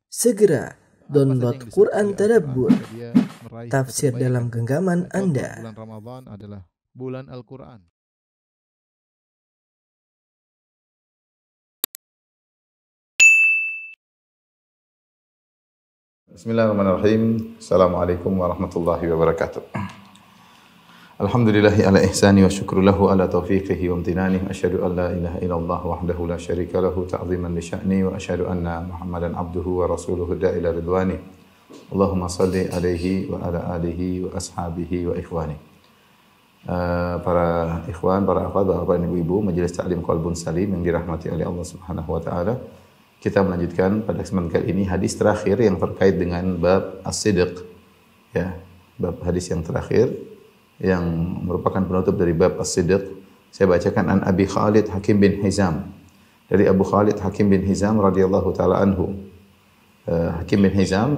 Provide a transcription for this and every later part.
Segera download Quran Tadabbur, tafsir dalam genggaman Anda. Bulan Ramadan adalah bulan Al-Quran. Bismillahirrahmanirrahim. Assalamualaikum warahmatullahi wabarakatuh. Alhamdulillahi ala ihsani wa syukru lahu ala taufiqihi wa amtinani. Asyhadu an la ilaha illallah wahdahu la syarika lahu ta'ziman li sya'ni wa asyhadu anna Muhammadan abduhu wa rasuluhu da'ila ridwani. Allahumma salli alaihi wa ala alihi wa ashabihi wa ikhwani. Para ikhwan, para akhwat, bapak dan ibu-ibu, majelis taklim Qalbun Salim yang dirahmati oleh Allah Subhanahu wa taala. Kita melanjutkan pada kesempatan kali ini hadis terakhir yang terkait dengan bab as-sidq. Ya, bab hadis yang terakhir yang merupakan penutup dari bab as-sidq. Saya bacakan an Abi Khalid Hakim bin Hizam. Dari Abu Khalid Hakim bin Hizam radhiyallahu taala anhu. Hakim bin Hizam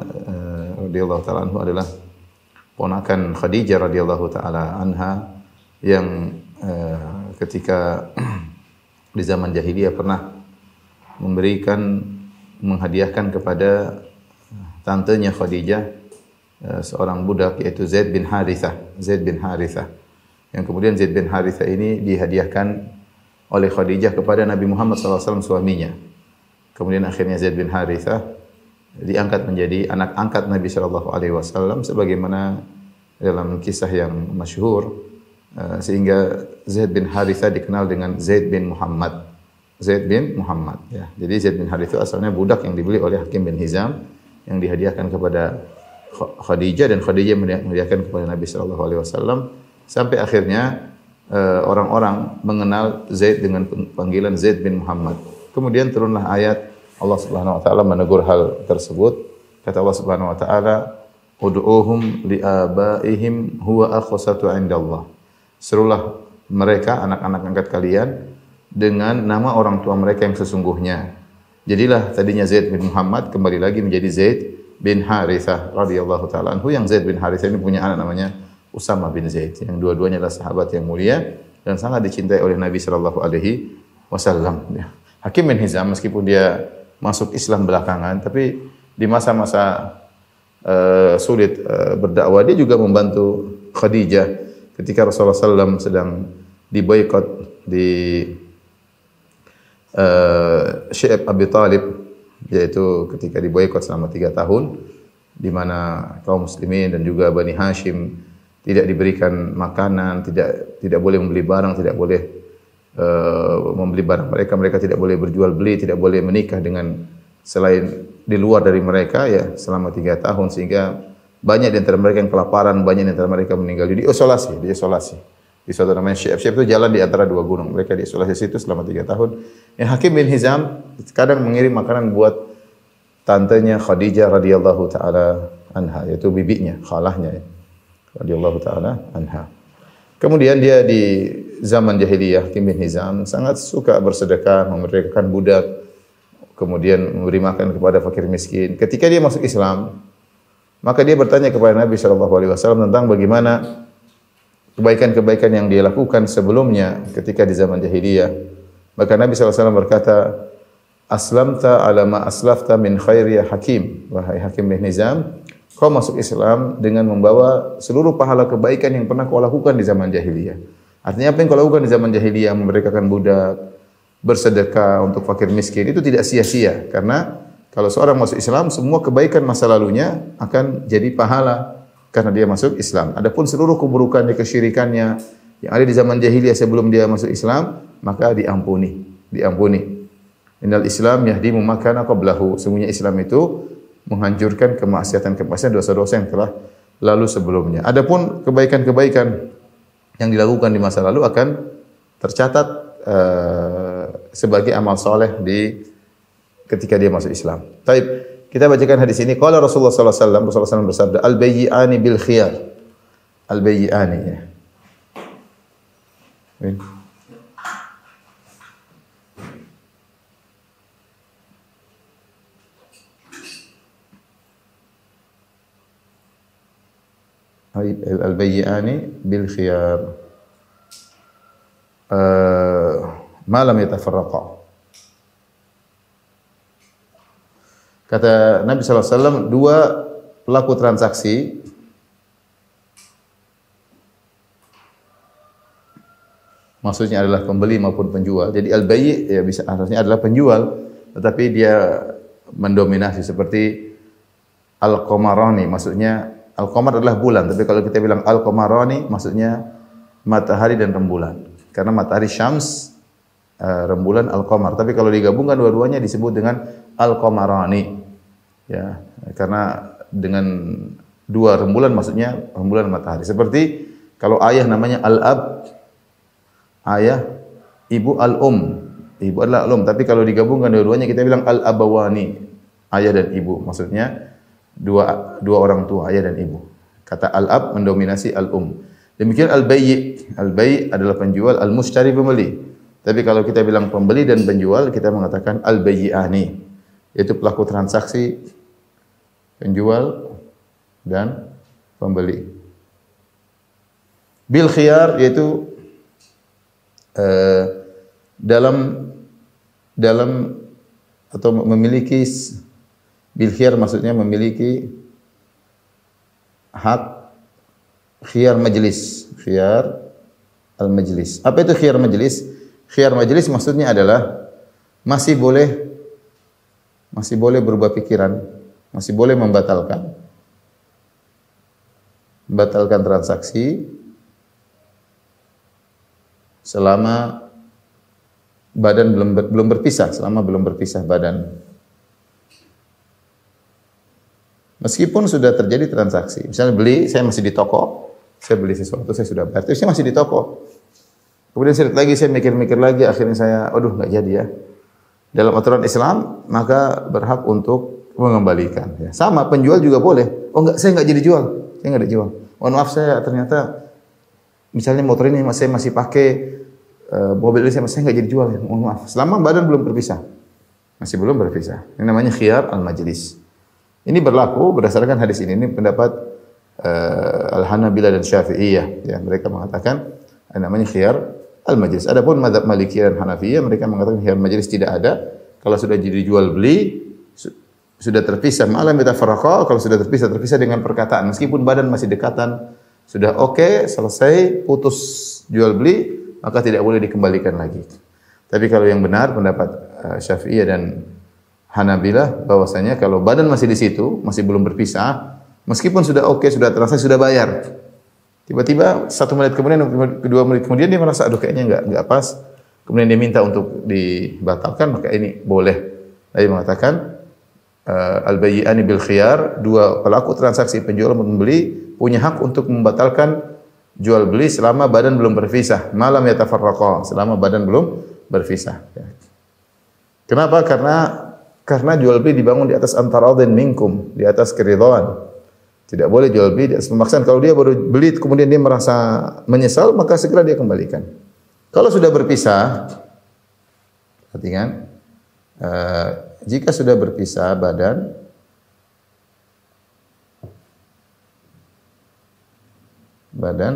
radhiyallahu taala anhu adalah ponakan Khadijah radhiyallahu taala anha yang ketika di zaman jahiliyah pernah menghadiahkan kepada tantenya Khadijah seorang budak yaitu Zaid bin Harithah. Yang kemudian Zaid bin Harithah ini dihadiahkan oleh Khadijah kepada Nabi Muhammad SAW suaminya. Kemudian akhirnya Zaid bin Harithah diangkat menjadi anak angkat Nabi SAW sebagaimana dalam kisah yang masyhur, sehingga Zaid bin Harithah dikenal dengan Zaid bin Muhammad. Ya. Jadi Zaid bin Harith itu asalnya budak yang dibeli oleh Hakim bin Hizam yang dihadiahkan kepada Khadijah, dan Khadijah menghadiahkan kepada Nabi sallallahu alaihi wasallam sampai akhirnya orang-orang mengenal Zaid dengan panggilan Zaid bin Muhammad. Kemudian turunlah ayat Allah Subhanahu wa taala menegur hal tersebut. Kata Allah Subhanahu wa taala, "Ud'uuhum li'abaihim huwa aqsatu 'indallah." Serulah mereka anak-anak angkat kalian dengan nama orang tua mereka yang sesungguhnya. Jadilah tadinya Zaid bin Muhammad kembali lagi menjadi Zaid bin Harithah radhiyallahu taala anhu, yang Zaid bin Harithah ini punya anak namanya Usama bin Zaid, yang dua-duanya adalah sahabat yang mulia dan sangat dicintai oleh Nabi sallallahu alaihi wasallam. Hakim bin Hizam meskipun dia masuk Islam belakangan, tapi di masa-masa sulit berdakwah dia juga membantu Khadijah ketika Rasulullah SAW sedang diboikot di Syekh Abi Talib, yaitu ketika diboikot selama 3 tahun, di mana kaum muslimin dan juga Bani Hashim tidak diberikan makanan, tidak boleh membeli barang, tidak boleh membeli barang mereka tidak boleh berjual beli, tidak boleh menikah dengan selain di luar dari mereka ya selama 3 tahun, sehingga banyak di antara mereka yang kelaparan, banyak di antara mereka meninggal diisolasi. Di suatu namanya Syekh itu jalan di antara 2 gunung. Mereka diisolasi situ selama 3 tahun. Yang Hakim bin Hizam kadang mengirim makanan buat tantenya Khadijah radhiyallahu taala anha, yaitu bibinya, khalahnya ya, radhiyallahu taala anha. Kemudian dia di zaman jahiliyah, Hakim bin Hizam sangat suka bersedekah, memerdekakan budak, kemudian memberi makan kepada fakir miskin. Ketika dia masuk Islam, maka dia bertanya kepada Nabi sallallahu alaihi wasallam tentang bagaimana kebaikan-kebaikan yang dia lakukan sebelumnya ketika di zaman jahiliyah. Maka Nabi SAW berkata, "Aslamta ala ma aslafta min khairi ya Hakim." Wahai Hakim bin Hizam, kau masuk Islam dengan membawa seluruh pahala kebaikan yang pernah kau lakukan di zaman jahiliyah. Artinya apa yang kau lakukan di zaman jahiliyah, memerdekakan budak, bersedekah untuk fakir miskin, itu tidak sia-sia. Karena kalau seorang masuk Islam, semua kebaikan masa lalunya akan jadi pahala karena dia masuk Islam. Adapun seluruh keburukannya, kesyirikannya yang ada di zaman jahiliyah sebelum dia masuk Islam, maka diampuni. Innal Islam yahdimu ma kana qablahu. Sesungguhnya Islam itu menghancurkan kemaksiatan-kemaksiatan, dosa-dosa yang telah lalu sebelumnya. Adapun kebaikan-kebaikan yang dilakukan di masa lalu akan tercatat sebagai amal soleh ketika dia masuk Islam. Taib. Kita bacakan hadis ini. Qala Rasulullah sallallahu alaihi wasallam, Rasulullah SAW bersabda, "Al-bayyi'ani bil khiyar." Al-bayyi'ani ya. Al-bayyi'ani bil khiyar. Ma lam yatafarraqa. Kata Nabi sallallahu alaihi wasallam, dua pelaku transaksi maksudnya adalah pembeli maupun penjual. Jadi al-bayyi ya bisa harusnya adalah penjual, tetapi dia mendominasi seperti al-qamarani, maksudnya al-qamar adalah bulan, tapi kalau kita bilang al-qamarani maksudnya matahari dan rembulan. Karena matahari syams, rembulan al-qamar. Tapi kalau digabungkan dua-duanya disebut dengan al-qamarani. Ya, karena dengan dua rembulan maksudnya rembulan matahari. Seperti kalau ayah namanya al-ab, ayah, ibu al-um. Ibu adalah al-um, tapi kalau digabungkan dua-duanya kita bilang al-abawani, ayah dan ibu. Maksudnya dua orang tua, ayah dan ibu. Kata al-ab mendominasi al-um. Demikian al-bayyi. Al-bayyi adalah penjual, al-mushtari pembeli. Tapi kalau kita bilang pembeli dan penjual, kita mengatakan al-bayyi'ani, yaitu pelaku transaksi penjual dan pembeli. Bil khiyar yaitu dalam atau memiliki, bil khiyar maksudnya memiliki hak khiyar majlis, khiyar al-majlis. Apa itu khiyar majlis? Khiyar majlis maksudnya adalah masih boleh berubah pikiran, masih boleh membatalkan transaksi selama badan belum berpisah, selama belum berpisah badan. Meskipun sudah terjadi transaksi, misalnya beli, saya masih di toko, saya beli sesuatu, saya sudah bayar, tapi saya masih di toko. Kemudian saya lihat lagi, saya mikir-mikir lagi, akhirnya saya, aduh nggak jadi ya. Dalam aturan Islam, maka berhak untuk mengembalikan. Ya. Sama, penjual juga boleh. Oh enggak, saya nggak jadi jual, saya nggak ada jual. Mohon maaf, saya ternyata, misalnya motor ini saya masih pakai, mobil ini saya nggak jadi jual. Ya. Mohon maaf, selama badan belum berpisah, masih belum berpisah. Ini namanya khiyar al-majlis. Ini berlaku berdasarkan hadis ini pendapat Al-Hanabilah dan Syafi'iyah. Ya, mereka mengatakan namanya khiyar al-majlis. Adapun mazhab Malikiyah dan Hanafiyah mereka mengatakan khiyar majlis tidak ada. Kalau sudah jadi jual beli sudah terpisah, malam yatafarraqa, kalau sudah terpisah dengan perkataan meskipun badan masih dekatan, sudah oke, selesai, putus jual beli, maka tidak boleh dikembalikan lagi. Tapi kalau yang benar pendapat Syafi'iyah dan Hanabilah bahwasanya kalau badan masih di situ, masih belum berpisah, meskipun sudah oke, sudah transaksi, sudah bayar. Tiba-tiba 1 menit kemudian, 2 menit kemudian dia merasa aduh kayaknya enggak pas. Kemudian dia minta untuk dibatalkan, maka ini boleh. Nabi mengatakan al-bayyi'ani bil khiyar, dua pelaku transaksi penjual dan pembeli punya hak untuk membatalkan jual beli selama badan belum berpisah. Malam yatafarraqa, selama badan belum berpisah. Kenapa? Karena jual beli dibangun di atas antaradin minkum, di atas keridhaan. Tidak boleh jual beli di atas pemaksaan. Kalau dia baru beli kemudian dia merasa menyesal, maka segera dia kembalikan. Kalau sudah berpisah, perhatikan, jika sudah berpisah badan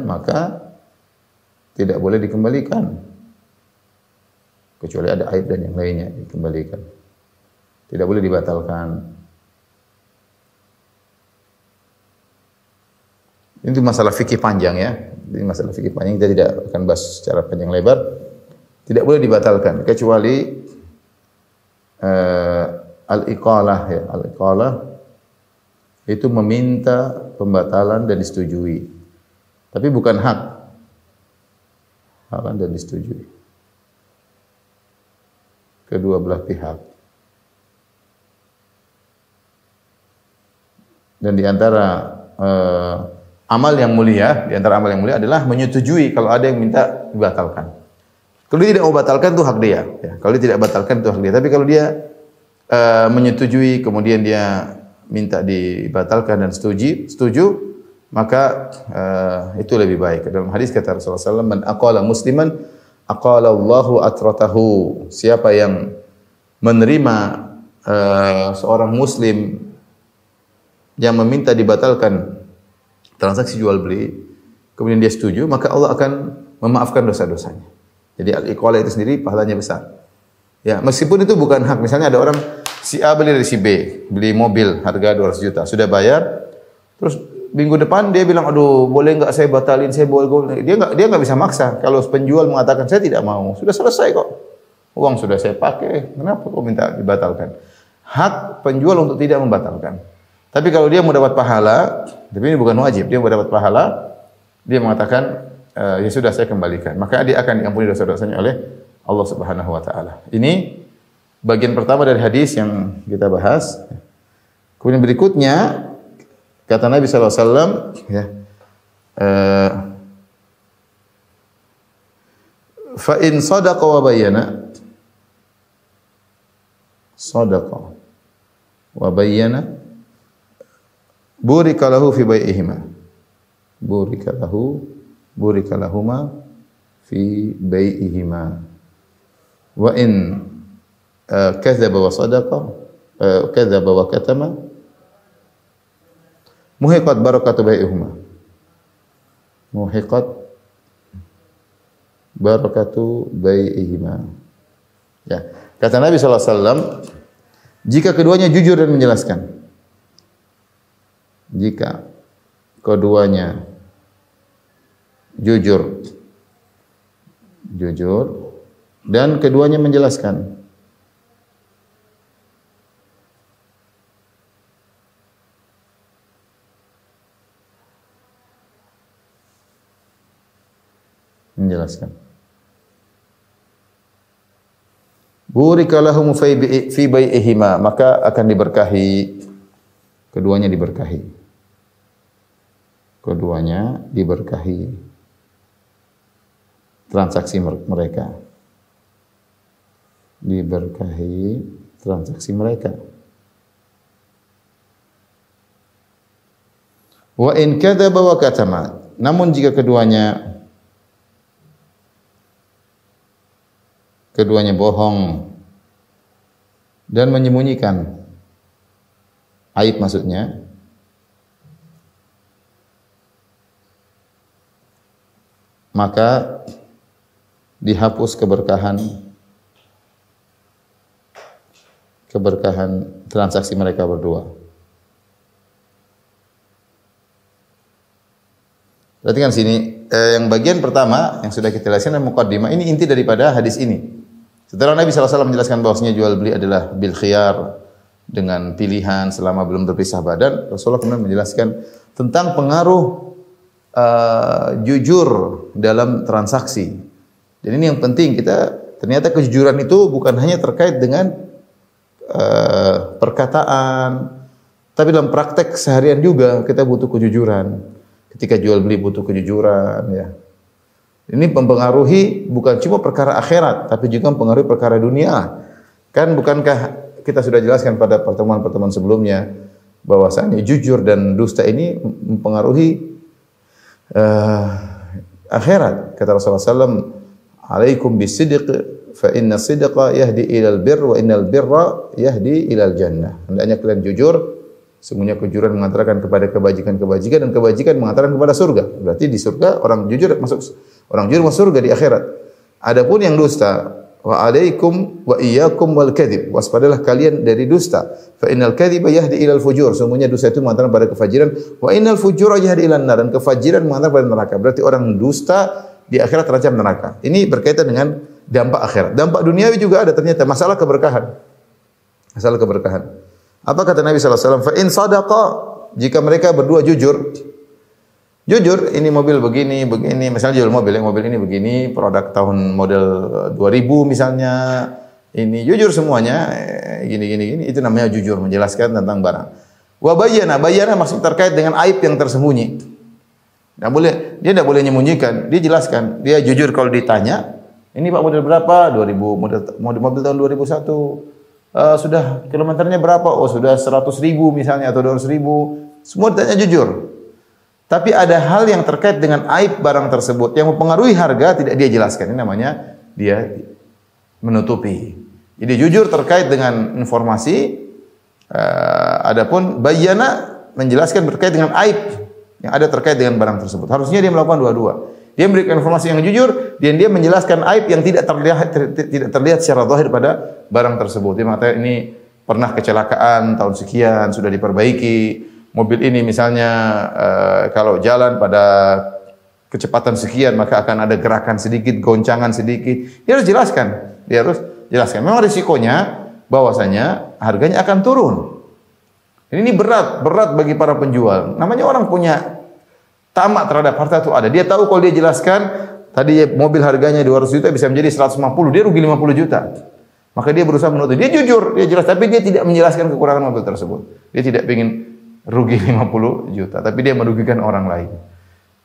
maka tidak boleh dikembalikan. Kecuali ada aib dan yang lainnya dikembalikan. Tidak boleh dibatalkan. Ini masalah fikih panjang ya. Ini masalah fikih panjang, kita tidak akan bahas secara panjang lebar. Tidak boleh dibatalkan kecuali al-iqalah ya. Al-iqalah itu meminta pembatalan dan disetujui. Tapi bukan hak. Hak dan disetujui. Kedua belah pihak. Dan di antara amal yang mulia, adalah menyetujui kalau ada yang minta dibatalkan. Kalau dia tidak mau batalkan itu hak dia. Ya. Kalau dia tidak batalkan itu hak dia. Tapi kalau dia menyetujui, kemudian dia minta dibatalkan dan setuju, maka itu lebih baik. Dalam hadis kata Rasulullah SAW, man aqala musliman aqala Allahu atratahu. Siapa yang menerima seorang muslim yang meminta dibatalkan transaksi jual beli, kemudian dia setuju, maka Allah akan memaafkan dosa-dosanya. Jadi al-iqalah itu sendiri pahalanya besar. Ya, meskipun itu bukan hak. Misalnya ada orang Si A beli dari si B, beli mobil harga 200 juta, sudah bayar. Terus minggu depan dia bilang, aduh boleh nggak saya batalin, saya boleh. Dia nggak bisa maksa. Kalau penjual mengatakan saya tidak mau, sudah selesai kok. Uang sudah saya pakai, kenapa kok minta dibatalkan? Hak penjual untuk tidak membatalkan. Tapi kalau dia mau dapat pahala, tapi ini bukan wajib, dia mau dapat pahala, dia mengatakan, ya sudah saya kembalikan. Maka dia akan diampuni dosa-dosanya oleh Allah Subhanahu wa taala. Ini bagian pertama dari hadis yang kita bahas. Kemudian berikutnya kata Nabi sallallahu alaihi wasallam, ya, fa in sadaqa wa bayyana, sadaqa wa bayyana, burika lahu fi bai'ihima, burika lahuma fi bai'ihima, wa in kadzaba wa sadaqa, kadzaba wa katama, muhiqat barakatu bai'ihima, muhiqat barakatu bai'ihima. Ya, kata Nabi sallallahu alaihi wasallam, jika keduanya jujur dan menjelaskan, jika keduanya jujur dan keduanya menjelaskan, burika lahum fi bai'ihima, maka akan diberkahi, keduanya diberkahi transaksi mereka, Wa in kadzaba wa katama, namun jika keduanya bohong dan menyembunyikan aib, maksudnya maka dihapus keberkahan transaksi mereka berdua. Perhatikan sini, yang bagian pertama yang sudah kita jelaskan dan muqaddimah, ini inti daripada hadis ini. Setelah Nabi SAW menjelaskan bahwasanya jual beli adalah bil khiyar, dengan pilihan selama belum berpisah badan, Rasulullah kemudian menjelaskan tentang pengaruh jujur dalam transaksi. Dan ini yang penting, ternyata kejujuran itu bukan hanya terkait dengan perkataan, tapi dalam praktek seharian juga kita butuh kejujuran. Ketika jual beli butuh kejujuran, ya. Ini mempengaruhi bukan cuma perkara akhirat, tapi juga mempengaruhi perkara dunia. Kan bukankah kita sudah jelaskan pada pertemuan-pertemuan sebelumnya bahwasanya jujur dan dusta ini mempengaruhi akhirat. Kata Rasulullah SAW, alaikum bisidq fa inna sidqa yahdi ilal birr wa innal birra yahdi ilal jannah. Hendaknya kalian jujur, sesungguhnya kejujuran mengantarkan kepada kebajikan dan kebajikan mengantarkan kepada surga. Berarti di surga orang jujur masuk surga di akhirat. Adapun yang dusta, wa alaikum wa iyyakum wal kadzib, waspadalah kalian dari dusta. Fa innal kadziba yahdi ilal fujur, sesungguhnya dusta itu mengantarkan pada kefajiran. Wa innal fujura yahdi ilan nar, dan kefajiran mengantarkan pada neraka. Berarti orang dusta di akhirat terancam neraka. Ini berkaitan dengan dampak akhirat. Dampak duniawi juga ada ternyata, masalah keberkahan. Apa kata Nabi sallallahu alaihi wasallam? Fa in sadaqa, jika mereka berdua jujur, ini mobil begini, misalnya jual mobil ini begini, produk tahun model 2000 misalnya, ini jujur semuanya, gini, itu namanya jujur, menjelaskan tentang barang. Wa bayyana maksud terkait dengan aib yang tersembunyi. Dia tidak boleh menyembunyikan, dia jelaskan, dia jujur kalau ditanya, ini Pak model berapa? 2000, mobil tahun 2001. Sudah kilometernya berapa? Oh, sudah 100.000 misalnya atau 200.000. Semua ditanya jujur. Tapi ada hal yang terkait dengan aib barang tersebut yang mempengaruhi harga tidak dia jelaskan. Ini namanya dia menutupi. Jadi jujur terkait dengan informasi, adapun bayyana menjelaskan terkait dengan aib yang ada terkait dengan barang tersebut. Harusnya dia melakukan dua-dua. Dia memberikan informasi yang jujur dan dia menjelaskan aib yang tidak terlihat secara zahir pada barang tersebut. Dia mengatakan pernah kecelakaan tahun sekian sudah diperbaiki. Mobil ini misalnya kalau jalan pada kecepatan sekian maka akan ada gerakan sedikit, goncangan sedikit. Dia harus jelaskan. Memang risikonya bahwasanya harganya akan turun. Ini berat bagi para penjual. Namanya orang punya tamak terhadap harta itu ada. Dia tahu kalau dia jelaskan tadi mobil harganya 200 juta bisa menjadi 150, dia rugi 50 juta. Maka dia berusaha menutup. Dia jujur, dia jelas, tapi dia tidak menjelaskan kekurangan mobil tersebut. Dia tidak ingin rugi 50 juta, tapi dia merugikan orang lain.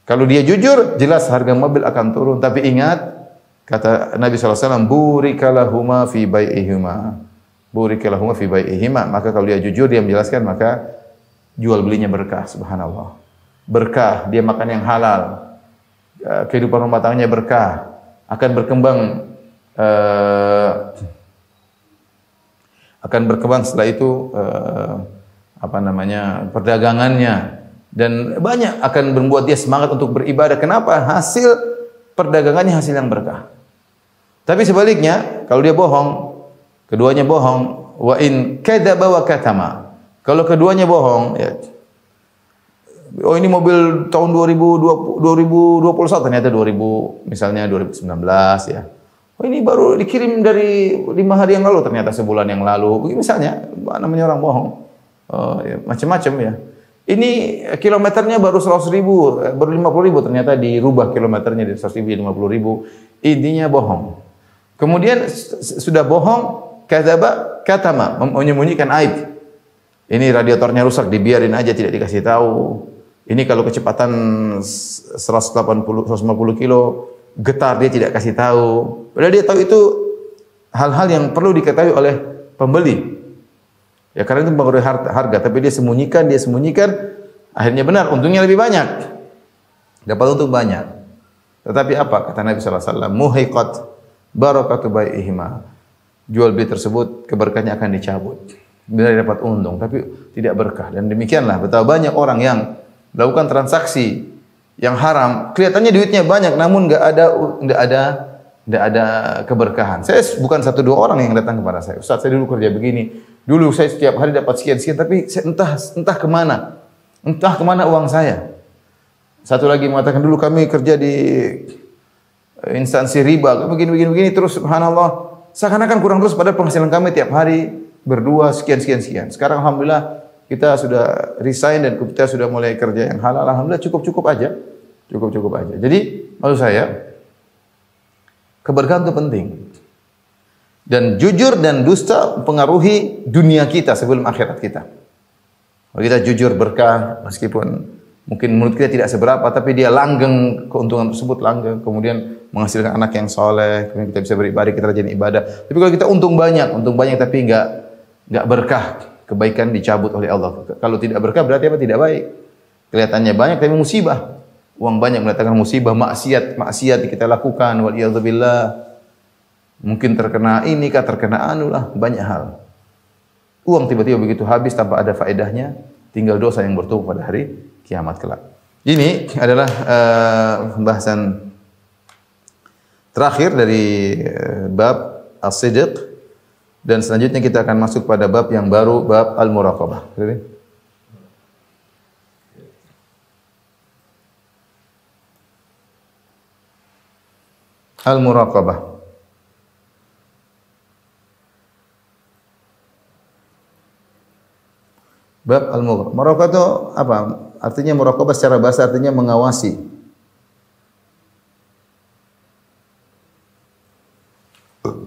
Kalau dia jujur, jelas harga mobil akan turun. Tapi ingat, kata Nabi SAW, burikalahuma fi bai'ihima. Burikalahuma fi bai'ihima. Maka kalau dia jujur, dia menjelaskan, maka jual belinya berkah, subhanallah. Berkah, dia makan yang halal. Kehidupan rumah tangganya berkah. Akan berkembang setelah itu perdagangannya, dan banyak akan membuat dia semangat untuk beribadah. Kenapa? Hasil perdagangannya hasil yang berkah. Tapi sebaliknya, kalau dia bohong, keduanya bohong, wa in kadzaba wa katama. Kalau keduanya bohong, ya, oh ini mobil tahun 2021 ternyata 2019 ya. Oh ini baru dikirim dari 5 hari yang lalu, ternyata sebulan yang lalu. Misalnya, namanya orang bohong. Ya, macam-macam ya. Ini kilometernya baru 100 ribu, baru 50 ribu, ternyata dirubah kilometernya dari 100 ribu jadi 50 ribu. Intinya bohong. Kemudian sudah bohong, kadzaba, katama, menyembunyikan aib. Ini radiatornya rusak, dibiarin aja, tidak dikasih tahu. Ini kalau kecepatan 150 kilo getar, dia tidak kasih tahu. Padahal dia tahu itu hal-hal yang perlu diketahui oleh pembeli. Ya karena itu mempengaruhi harga, tapi dia sembunyikan, akhirnya benar, untungnya lebih banyak. Dapat untung banyak. Tetapi apa? Kata Nabi sallallahu alaihi wasallam, muhiqat barakatu bai'ihima. Jual beli tersebut keberkahannya akan dicabut. Benar dapat untung, tapi tidak berkah. Dan demikianlah betapa banyak orang yang melakukan transaksi yang haram, kelihatannya duitnya banyak, namun enggak ada keberkahan. Saya bukan 1-2 orang yang datang kepada saya. Ustaz, saya dulu kerja begini. Dulu saya setiap hari dapat sekian, tapi saya entah kemana. Entah kemana uang saya. Satu lagi mengatakan, dulu kami kerja di instansi riba, begini, terus subhanallah, seakan-akan kurang terus pada penghasilan kami tiap hari berdua sekian. Sekarang alhamdulillah kita sudah resign dan kita sudah mulai kerja yang halal. Alhamdulillah cukup aja. Jadi maksud saya, keberkahan itu penting. Dan jujur dan dusta mempengaruhi dunia kita sebelum akhirat kita. Kalau kita jujur berkah, meskipun mungkin menurut kita tidak seberapa, tapi dia langgeng, keuntungan tersebut langgeng, kemudian menghasilkan anak yang soleh, kemudian kita bisa beribadah, kita rajin ibadah. Tapi kalau kita untung banyak tapi enggak berkah, kebaikan dicabut oleh Allah. Kalau tidak berkah berarti apa? Tidak baik. Kelihatannya banyak tapi musibah. Uang banyak mendatangkan musibah, maksiat kita lakukan, wal iyadzubillah. Mungkin terkena ini kah, terkena anu lah, banyak hal. Uang tiba-tiba begitu habis tanpa ada faedahnya, tinggal dosa yang bertumpuk pada hari kiamat kelak. Ini adalah pembahasan terakhir dari bab as-sidq, dan selanjutnya kita akan masuk pada bab yang baru, bab al-muraqabah. Al-muraqabah. Bab al-muraqabah. Muraqabah itu apa? Artinya muraqabah secara bahasa artinya mengawasi.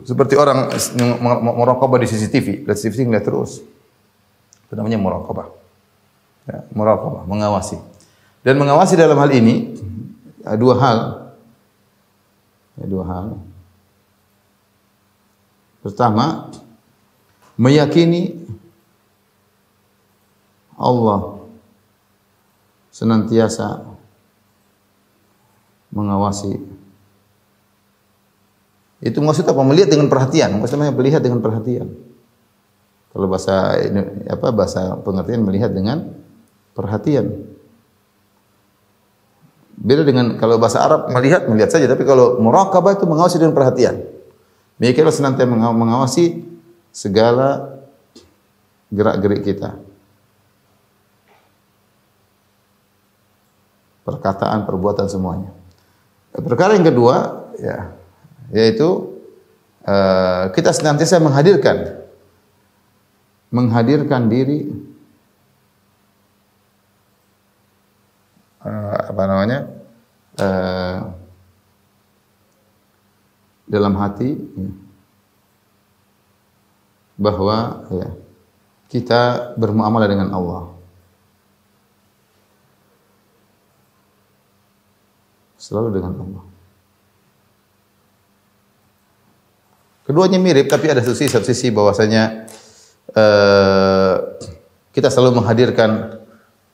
Seperti orang muraqabah di CCTV, lihat CCTV ngeliat terus. Itu namanya muraqabah. Ya, muraqabah, mengawasi. Dan mengawasi dalam hal ini dua hal. Pertama, meyakini Allah senantiasa mengawasi. Itu maksud apa? Melihat dengan perhatian. Maksudnya melihat dengan perhatian. Kalau bahasa pengertian melihat dengan perhatian. Beda dengan kalau bahasa Arab melihat saja, tapi kalau muraqabah itu mengawasi dengan perhatian. Mereka senantiasa mengawasi segala gerak-gerik kita. Perkataan, perbuatan semuanya. Perkara yang kedua, ya, yaitu kita senantiasa menghadirkan diri dalam hati, ya, bahwa ya, kita bermuamalah dengan Allah. Selalu dengan Allah. Keduanya mirip, tapi ada satu sisi bahwasanya kita selalu menghadirkan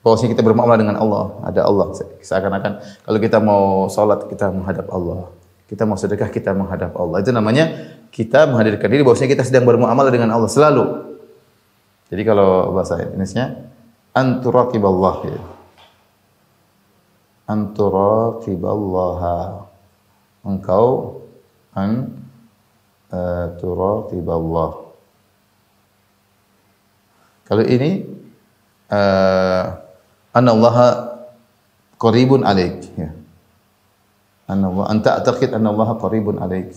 bahwasanya kita bermuamalah dengan Allah. Ada Allah. Seakan-akan kalau kita mau salat kita menghadap Allah. Kita mau sedekah kita menghadap Allah. Itu namanya kita menghadirkan diri bahwasanya kita sedang bermuamalah dengan Allah selalu. Jadi kalau bahasa Indonesia anturaqiballah, ya. Anturaqiballaha. Engkau turaqiballah. Kalau ini anallaha qaribun alaik, ya. Anallah anta ta'taqid anallaha qaribun alaik.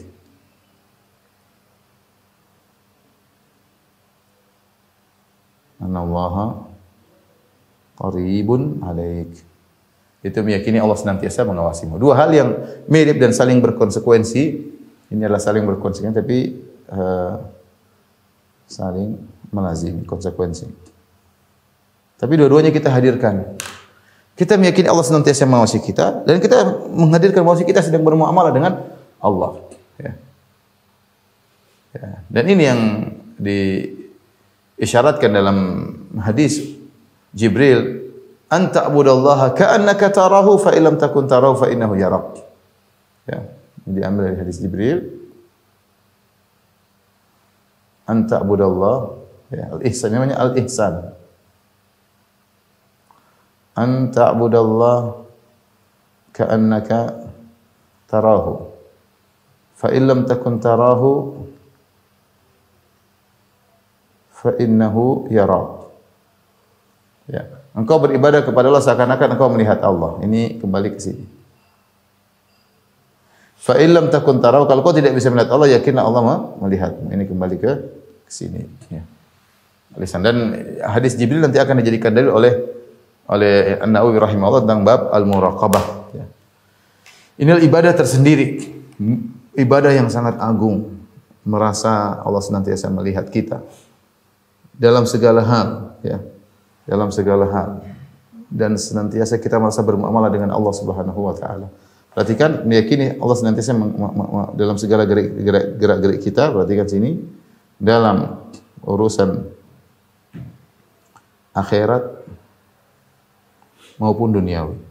Anallaha qaribun alaik. Itu meyakini Allah senantiasa mengawasimu. Dua hal yang mirip dan saling berkonsekuensi. Ini adalah saling berkonsekuensi, tapi saling melazimi konsekuensi. Tapi dua-duanya kita hadirkan. Kita meyakini Allah senantiasa mengawasi kita, dan kita menghadirkan bahwa kita sedang bermuamalah dengan Allah. Ya. Ya. Dan ini yang diisyaratkan dalam hadis Jibril, anta abudallaha ka'annaka tarahu fa illam takun tarahu fa innahu yarak. Ya, diambil dari hadis Jibril. Anta abudallah, ya, al-ihsan namanya al-ihsan. Anta abudallah ka'annaka tarahu fa illam takun tarahu fa innahu yarak. Ya. Engkau beribadah kepada Allah seakan-akan engkau melihat Allah. Ini kembali ke sini. Fa illam takun tarahu, kalau kau tidak bisa melihat Allah, yakinlah Allah melihatmu. Ini kembali ke sini. Ya. Dan hadis Jibril nanti akan dijadikan dalil oleh An-Nawawi rahimahullah tentang bab al-muraqabah. Ya. Inilah ibadah tersendiri, ibadah yang sangat agung. Merasa Allah senantiasa melihat kita dalam segala hal, ya. Dalam segala hal, dan senantiasa kita merasa bermuamalah dengan Allah Subhanahu wa taala. Perhatikan, meyakini Allah senantiasa dalam segala gerak-gerik kita. Perhatikan sini, dalam urusan akhirat maupun duniawi.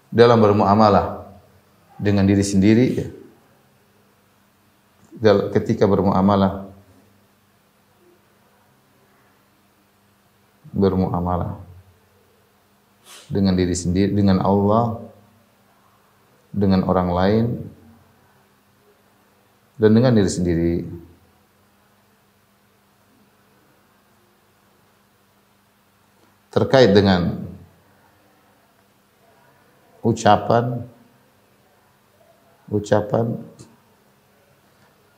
Dalam bermuamalah dengan diri sendiri, ya. Ketika bermuamalah dengan diri sendiri, dengan Allah, dengan orang lain, dan dengan diri sendiri. Terkait dengan ucapan,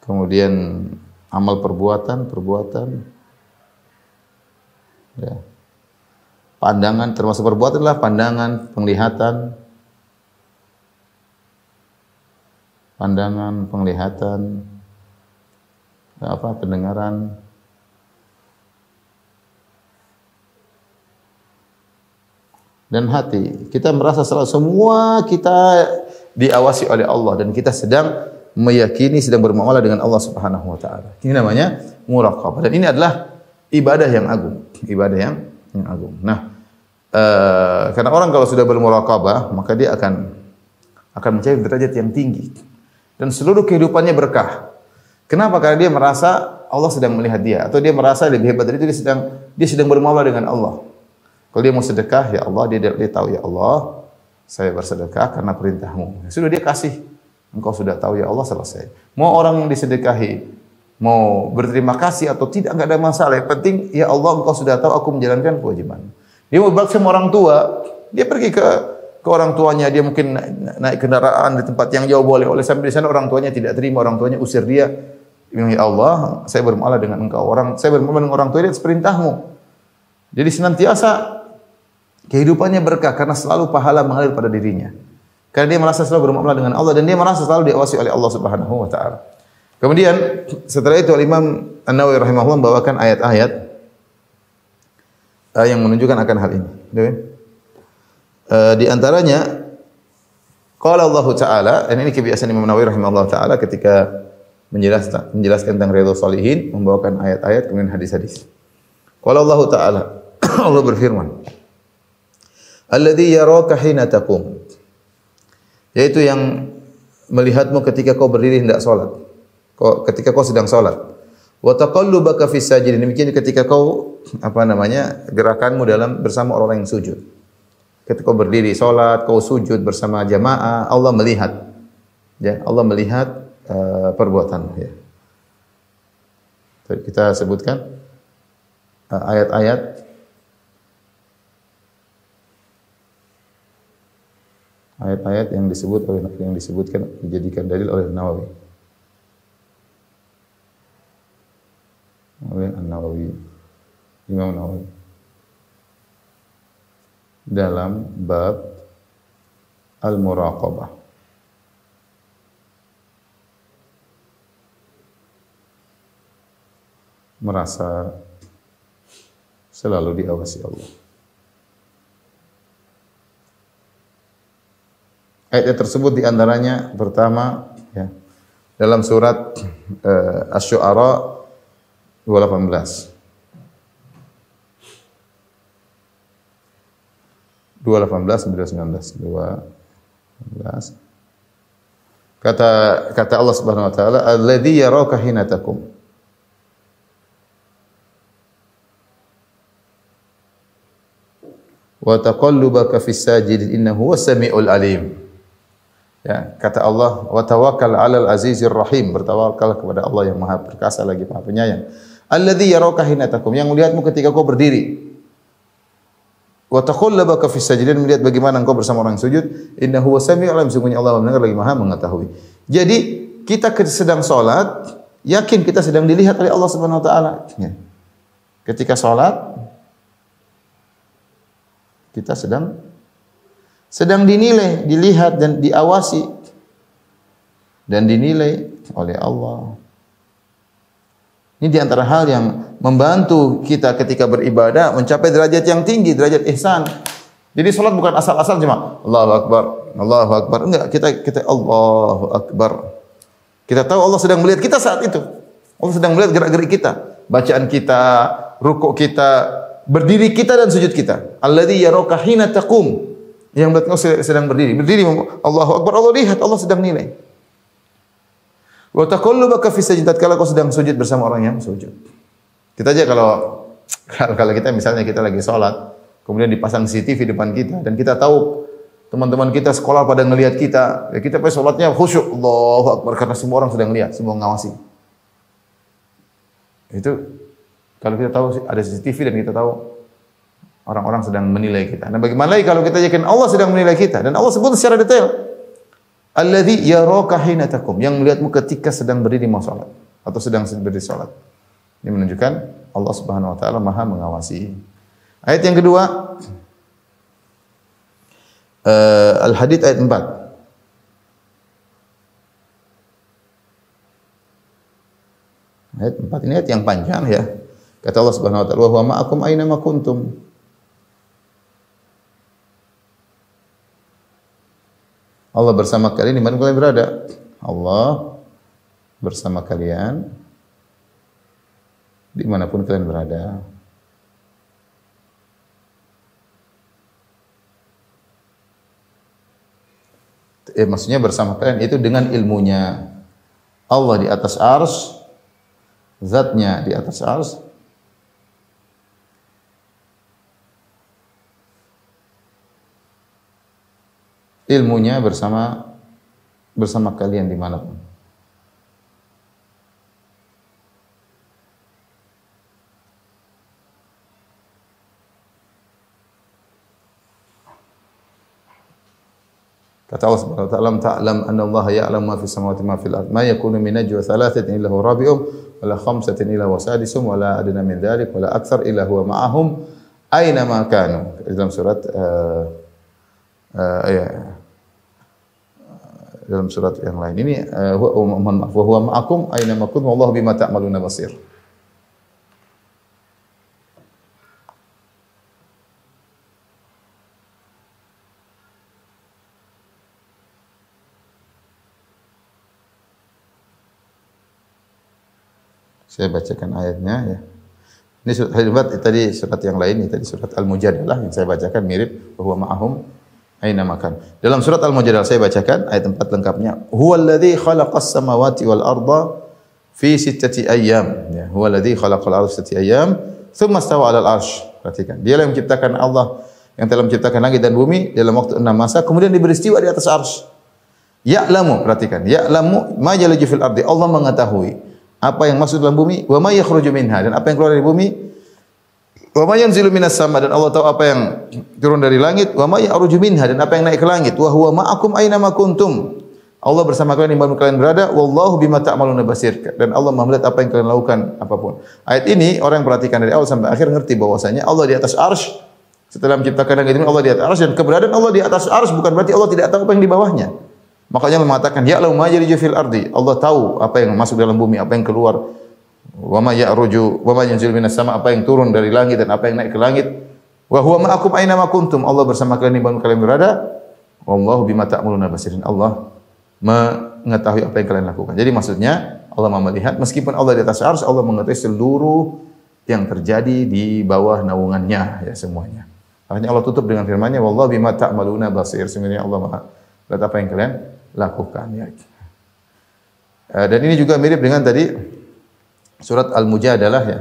kemudian amal perbuatan, ya. Pandangan, termasuk perbuatan adalah pandangan, penglihatan, pendengaran, dan hati. Kita merasa selalu semua kita diawasi oleh Allah, dan kita sedang meyakini sedang bermuamalah dengan Allah Subhanahu wa taala. Ini namanya muraqabah, dan ini adalah ibadah yang agung, Nah, karena orang kalau sudah bermuraqabah, maka dia akan mencapai derajat yang tinggi, dan seluruh kehidupannya berkah. Kenapa? Karena dia merasa Allah sedang melihat dia, atau dia merasa lebih hebat dari itu, dia sedang bermuamalah dengan Allah. Kalau dia mau sedekah, ya Allah, dia tahu, ya Allah, saya bersedekah karena perintahmu. Sudah dia kasih. Engkau sudah tahu, ya Allah, selesai. Mau orang yang disedekahi mau berterima kasih atau tidak, enggak ada masalah. Yang penting, ya Allah, Engkau sudah tahu aku menjalankan kewajiban. Dia mau berbakti sama orang tua, dia pergi ke orang tuanya, dia mungkin naik kendaraan di tempat yang jauh boleh, oleh sampai di sana orang tuanya tidak terima, orang tuanya usir dia. Ya Allah, saya bermuamalah dengan Engkau, saya bermuamalah dengan orang tua dia seperintahmu. Jadi senantiasa kehidupannya berkah karena selalu pahala mengalir pada dirinya. Karena dia merasa selalu bermuamalah dengan Allah dan dia merasa selalu diawasi oleh Allah Subhanahu wa taala. Kemudian setelah itu Imam An-Nawawi rahimahullah membawakan ayat-ayat yang menunjukkan akan hal ini. Di antaranya qala Allah taala, dan ini kebiasaan Imam Nawawi rahimahullah taala ketika menjelaskan tentang riyadhus shalihin, membawakan ayat-ayat kemudian hadis-hadis. Qala Allah taala, Allah berfirman, alladzi yaraka hina taqum, yaitu yang melihatmu ketika kau berdiri hendak salat, ketika kau sedang salat. Wa taqallubaka fis sajidin, demikian ketika kau gerakanmu dalam bersama orang yang sujud. Ketika kau berdiri salat, kau sujud bersama jamaah, Allah melihat. Ya, Allah melihat perbuatanmu, ya. Kita sebutkan ayat-ayat yang disebutkan dijadikan dalil oleh Nawawi. Oleh An-Nawawi, Imam Nawawi dalam bab al-muraqabah. Merasa selalu diawasi Allah. Ayat tersebut diantaranya pertama, ya, dalam surat Asy-Syu'ara 218. 2:18 2:19. Kata Allah Subhanahu wa taala, alladzi yaraka hina taqum. Wa taqallubaka fis sajidin innahu was-sami'ul alim. Ya, kata Allah, wa tawakkal 'alal azizir rahim, bertawakal kepada Allah yang Maha Perkasa lagi Maha Penyayang. Alladzi yaraka hina taqum, yang melihatmu ketika kau berdiri. Wa taqallubaka fis sajidin, melihat bagaimana engkau bersama orang yang sujud. Innahu was-sami'ul alim, sungguhnya Allah mendengar lagi Maha mengetahui. Jadi, kita sedang salat, yakin kita sedang dilihat oleh Allah Subhanahu wa taala. Ya. Ketika salat kita sedang dinilai, dilihat dan diawasi dan dinilai oleh Allah. Ini di antara hal yang membantu kita ketika beribadah mencapai derajat yang tinggi, derajat ihsan. Jadi salat bukan asal-asal cuma Allahu Akbar, Allahu Akbar. Enggak, kita Allahu Akbar. Kita tahu Allah sedang melihat kita saat itu. Allah sedang melihat gerak-gerik kita, bacaan kita, rukuk kita, berdiri kita dan sujud kita. Alladzi yaraka hina taqum. Yang berarti kau sedang berdiri. Berdiri Allahu Akbar, Allah lihat, Allah sedang nilai. Wa taqallubaka fi sajdah, kalau kau sedang sujud bersama orang yang sujud. Kita aja kalau kita misalnya kita lagi salat, kemudian dipasang CCTV depan kita dan kita tahu teman-teman kita sekolah pada ngelihat kita, ya kita pas salatnya khusyuk, Allahu Akbar, karena semua orang sedang lihat, semua ngawasi. Itu kalau kita tahu ada CCTV dan kita tahu orang-orang sedang menilai kita. Nah, bagaimana lagi kalau kita yakin Allah sedang menilai kita dan Allah sebut secara detail. Alladzi yaraka hina taqum, yang melihatmu ketika sedang berdiri mau salat atau sedang berdiri salat. Ini menunjukkan Allah Subhanahu wa taala Maha mengawasi. Ayat yang kedua, Al-Hadid ayat 4. Ayat 4 ini ayat yang panjang, ya. Kata Allah Subhanahu wa taala, "Wa huwa ma'akum aina ma kuntum." Allah bersama kalian di mana kalian berada. Allah bersama kalian dimanapun kalian berada. Maksudnya bersama kalian itu dengan ilmunya. Allah di atas arsy, zatnya di atas arsy. Ilmunya bersama kalian dimanapun. Kata Allah Subhanahu wa ta'ala, "Ta'lam anna Allah ya'lamu ma fis samawati ma fil ard. Ma yakunu min najwa thalathatin illa huwa rabi'uhum wa la khamsatin illa huwa sadisuhum wa la adna min dhalik wa la akthar illa huwa ma'ahum aina ma kanu." Dalam surat dalam surat yang lain ini huwa ma'akum aina ma kuntum wallahu bima ta'maluna basir. Saya bacakan ayatnya ya. Ini surat Al-Imran, tadi surat yang lain, ini tadi surat Al-Mujadalah yang saya bacakan mirip bahwa ma'ahum aina makan. Dalam surat Al-Mujadalah saya bacakan ayat 4 lengkapnya. Huwallazi khalaqas samawati wal arda fi sittati ayyam. Ya, huwallazi khalaqal arda fi sittati ayyam, tsumma istawa 'alal 'arsy. Perhatikan. Dialah yang menciptakan Allah yang telah menciptakan langit dan bumi dalam waktu 6 masa, kemudian diberi istiwa di atas arsy. Ya'lamu, perhatikan. Ya'lamu ma yaliju fil ardi. Allah mengetahui apa yang masuk dalam bumi, wa ma yakhruju minha, dan apa yang keluar dari bumi, wa ma yanzilu minas sama, dan Allah tahu apa yang turun dari langit, wa ma ya'ruju minha, dan apa yang naik ke langit, wa huwa ma'akum aina ma kuntum. Allah bersama kalian di mana kalian berada, wallahu bima ta'maluna basir, dan Allah melihat apa yang kalian lakukan apapun. Ayat ini orang yang perhatikan dari awal sampai akhir ngerti bahwasanya Allah di atas arsy. Setelah menciptakan langit ini Allah di atas arsy, dan keberadaan Allah di atas arsy bukan berarti Allah tidak tahu apa yang di bawahnya. Makanya Allah mengatakan ya'lamu ma yaliju fil ardi. Allah tahu apa yang masuk dalam bumi, apa yang keluar. Wa ma ya'ruju wa ma yanzilu minas sama, apa yang turun dari langit dan apa yang naik ke langit. Wa huwa ma'akum aina ma kuntum. Allah bersama kalian di mana kalian berada. Wallahu bima ta'maluna basirin. Allah mengetahui apa yang kalian lakukan. Jadi maksudnya Allah melihat, meskipun Allah di atas arsy, Allah mengetahui seluruh yang terjadi di bawah naungannya, ya semuanya. Makanya Allah tutup dengan firman-Nya, wallahu bima ta'maluna basir. Sebenarnya Allah Maha lihat apa yang kalian lakukan, ya. Dan ini juga mirip dengan tadi surat Al-Mujadalah, ya.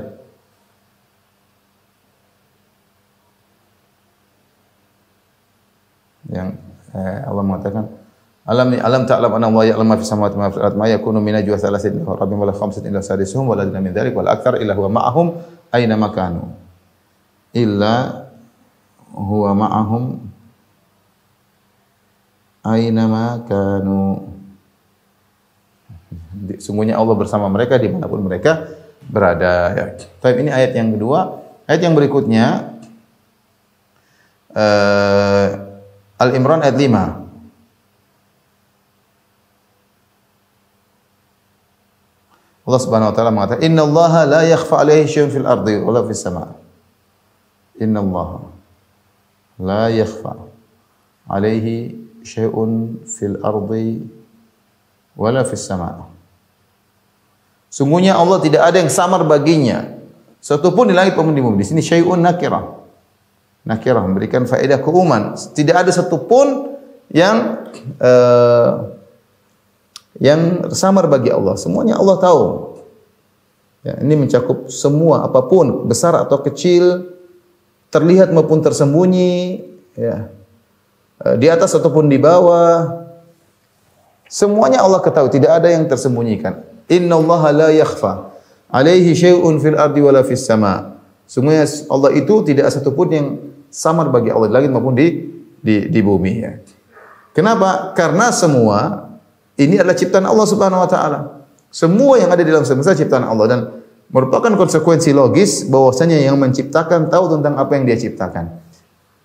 Yang Allah mengatakan alam ta'lam anna Allah ya'lamu ma fis samawati wa ma fil ardi ma yakunu min najwa thalathatin illa rabbihim wa la khamsatin illa sadisuhum wa la adna min dzalik wa la aktsar illa huwa ma'ahum aina ma kanu illa huwa ma'ahum aina ma kanu. Sungguhnya Allah bersama mereka dimanapun mereka berada, ya. Tapi ini ayat yang kedua. Ayat yang berikutnya Al-Imran ayat 5. Allah Subhanahu wa taala mengatakan, "Innallaha la yakhfa 'alaihi syai'un fil ardi wa la fis sama'." Innallaha la yakhfa 'alaihi syai'un fil ardi wa la fis sama'. Sungguhnya Allah tidak ada yang samar baginya, satu pun di langit maupun di bumi. Di sini syai'un nakirah. Nakirah memberikan faedah keumuman. Tidak ada satu pun yang samar bagi Allah. Semuanya Allah tahu. Ya, ini mencakup semua, apapun, besar atau kecil, terlihat maupun tersembunyi, ya. Di atas ataupun di bawah, semuanya Allah ketahui, tidak ada yang tersembunyikan. Innallaha la yakhfa 'alaihi syai'un fil ardi wala fis sama'. Sungguhnya Allah itu tidak satu pun yang samar bagi Allah di langit maupun di bumi, ya. Kenapa? Karena semua ini adalah ciptaan Allah Subhanahu wa taala. Semua yang ada di dalam semesta ciptaan Allah, dan merupakan konsekuensi logis bahwasanya yang menciptakan tahu tentang apa yang Dia ciptakan.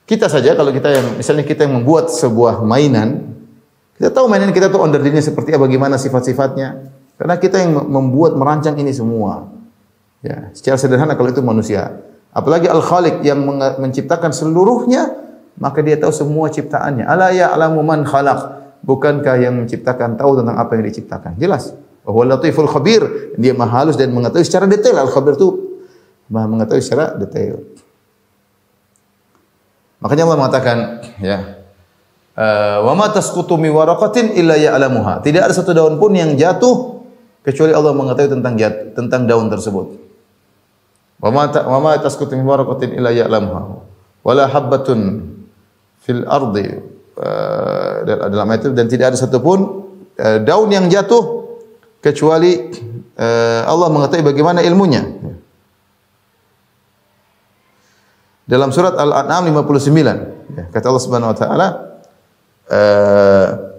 Kita saja kalau kita yang misalnya kita yang membuat sebuah mainan, kita tahu mainan kita tuh onderdilnya seperti apa, bagaimana sifat-sifatnya. Karena kita yang membuat, merancang ini semua. Ya, secara sederhana kalau itu manusia. Apalagi Al-Khaliq yang menciptakan seluruhnya, maka Dia tahu semua ciptaannya. Ala ya'lamu man khalaq. Bukankah yang menciptakan tahu tentang apa yang diciptakan? Jelas. Huwal latiful khabir. Dia Maha halus dan mengetahui secara detail. Al-Khabir itu Maha mengetahui secara detail. Makanya Allah mengatakan, ya, wa ma tasqutu min waraqatin illa ya'lamuha. Tidak ada satu daun pun yang jatuh kecuali Allah mengetahui tentang daun tersebut. Wa ma tasqutu min waraqatin illa ya'lamuha. Wala habbatun fil ardi, dalam ayat itu, dan tidak ada satupun daun yang jatuh kecuali Allah mengetahui bagaimana ilmunya. Dalam surat Al-An'am 59, ya, kata Allah Subhanahu wa taala,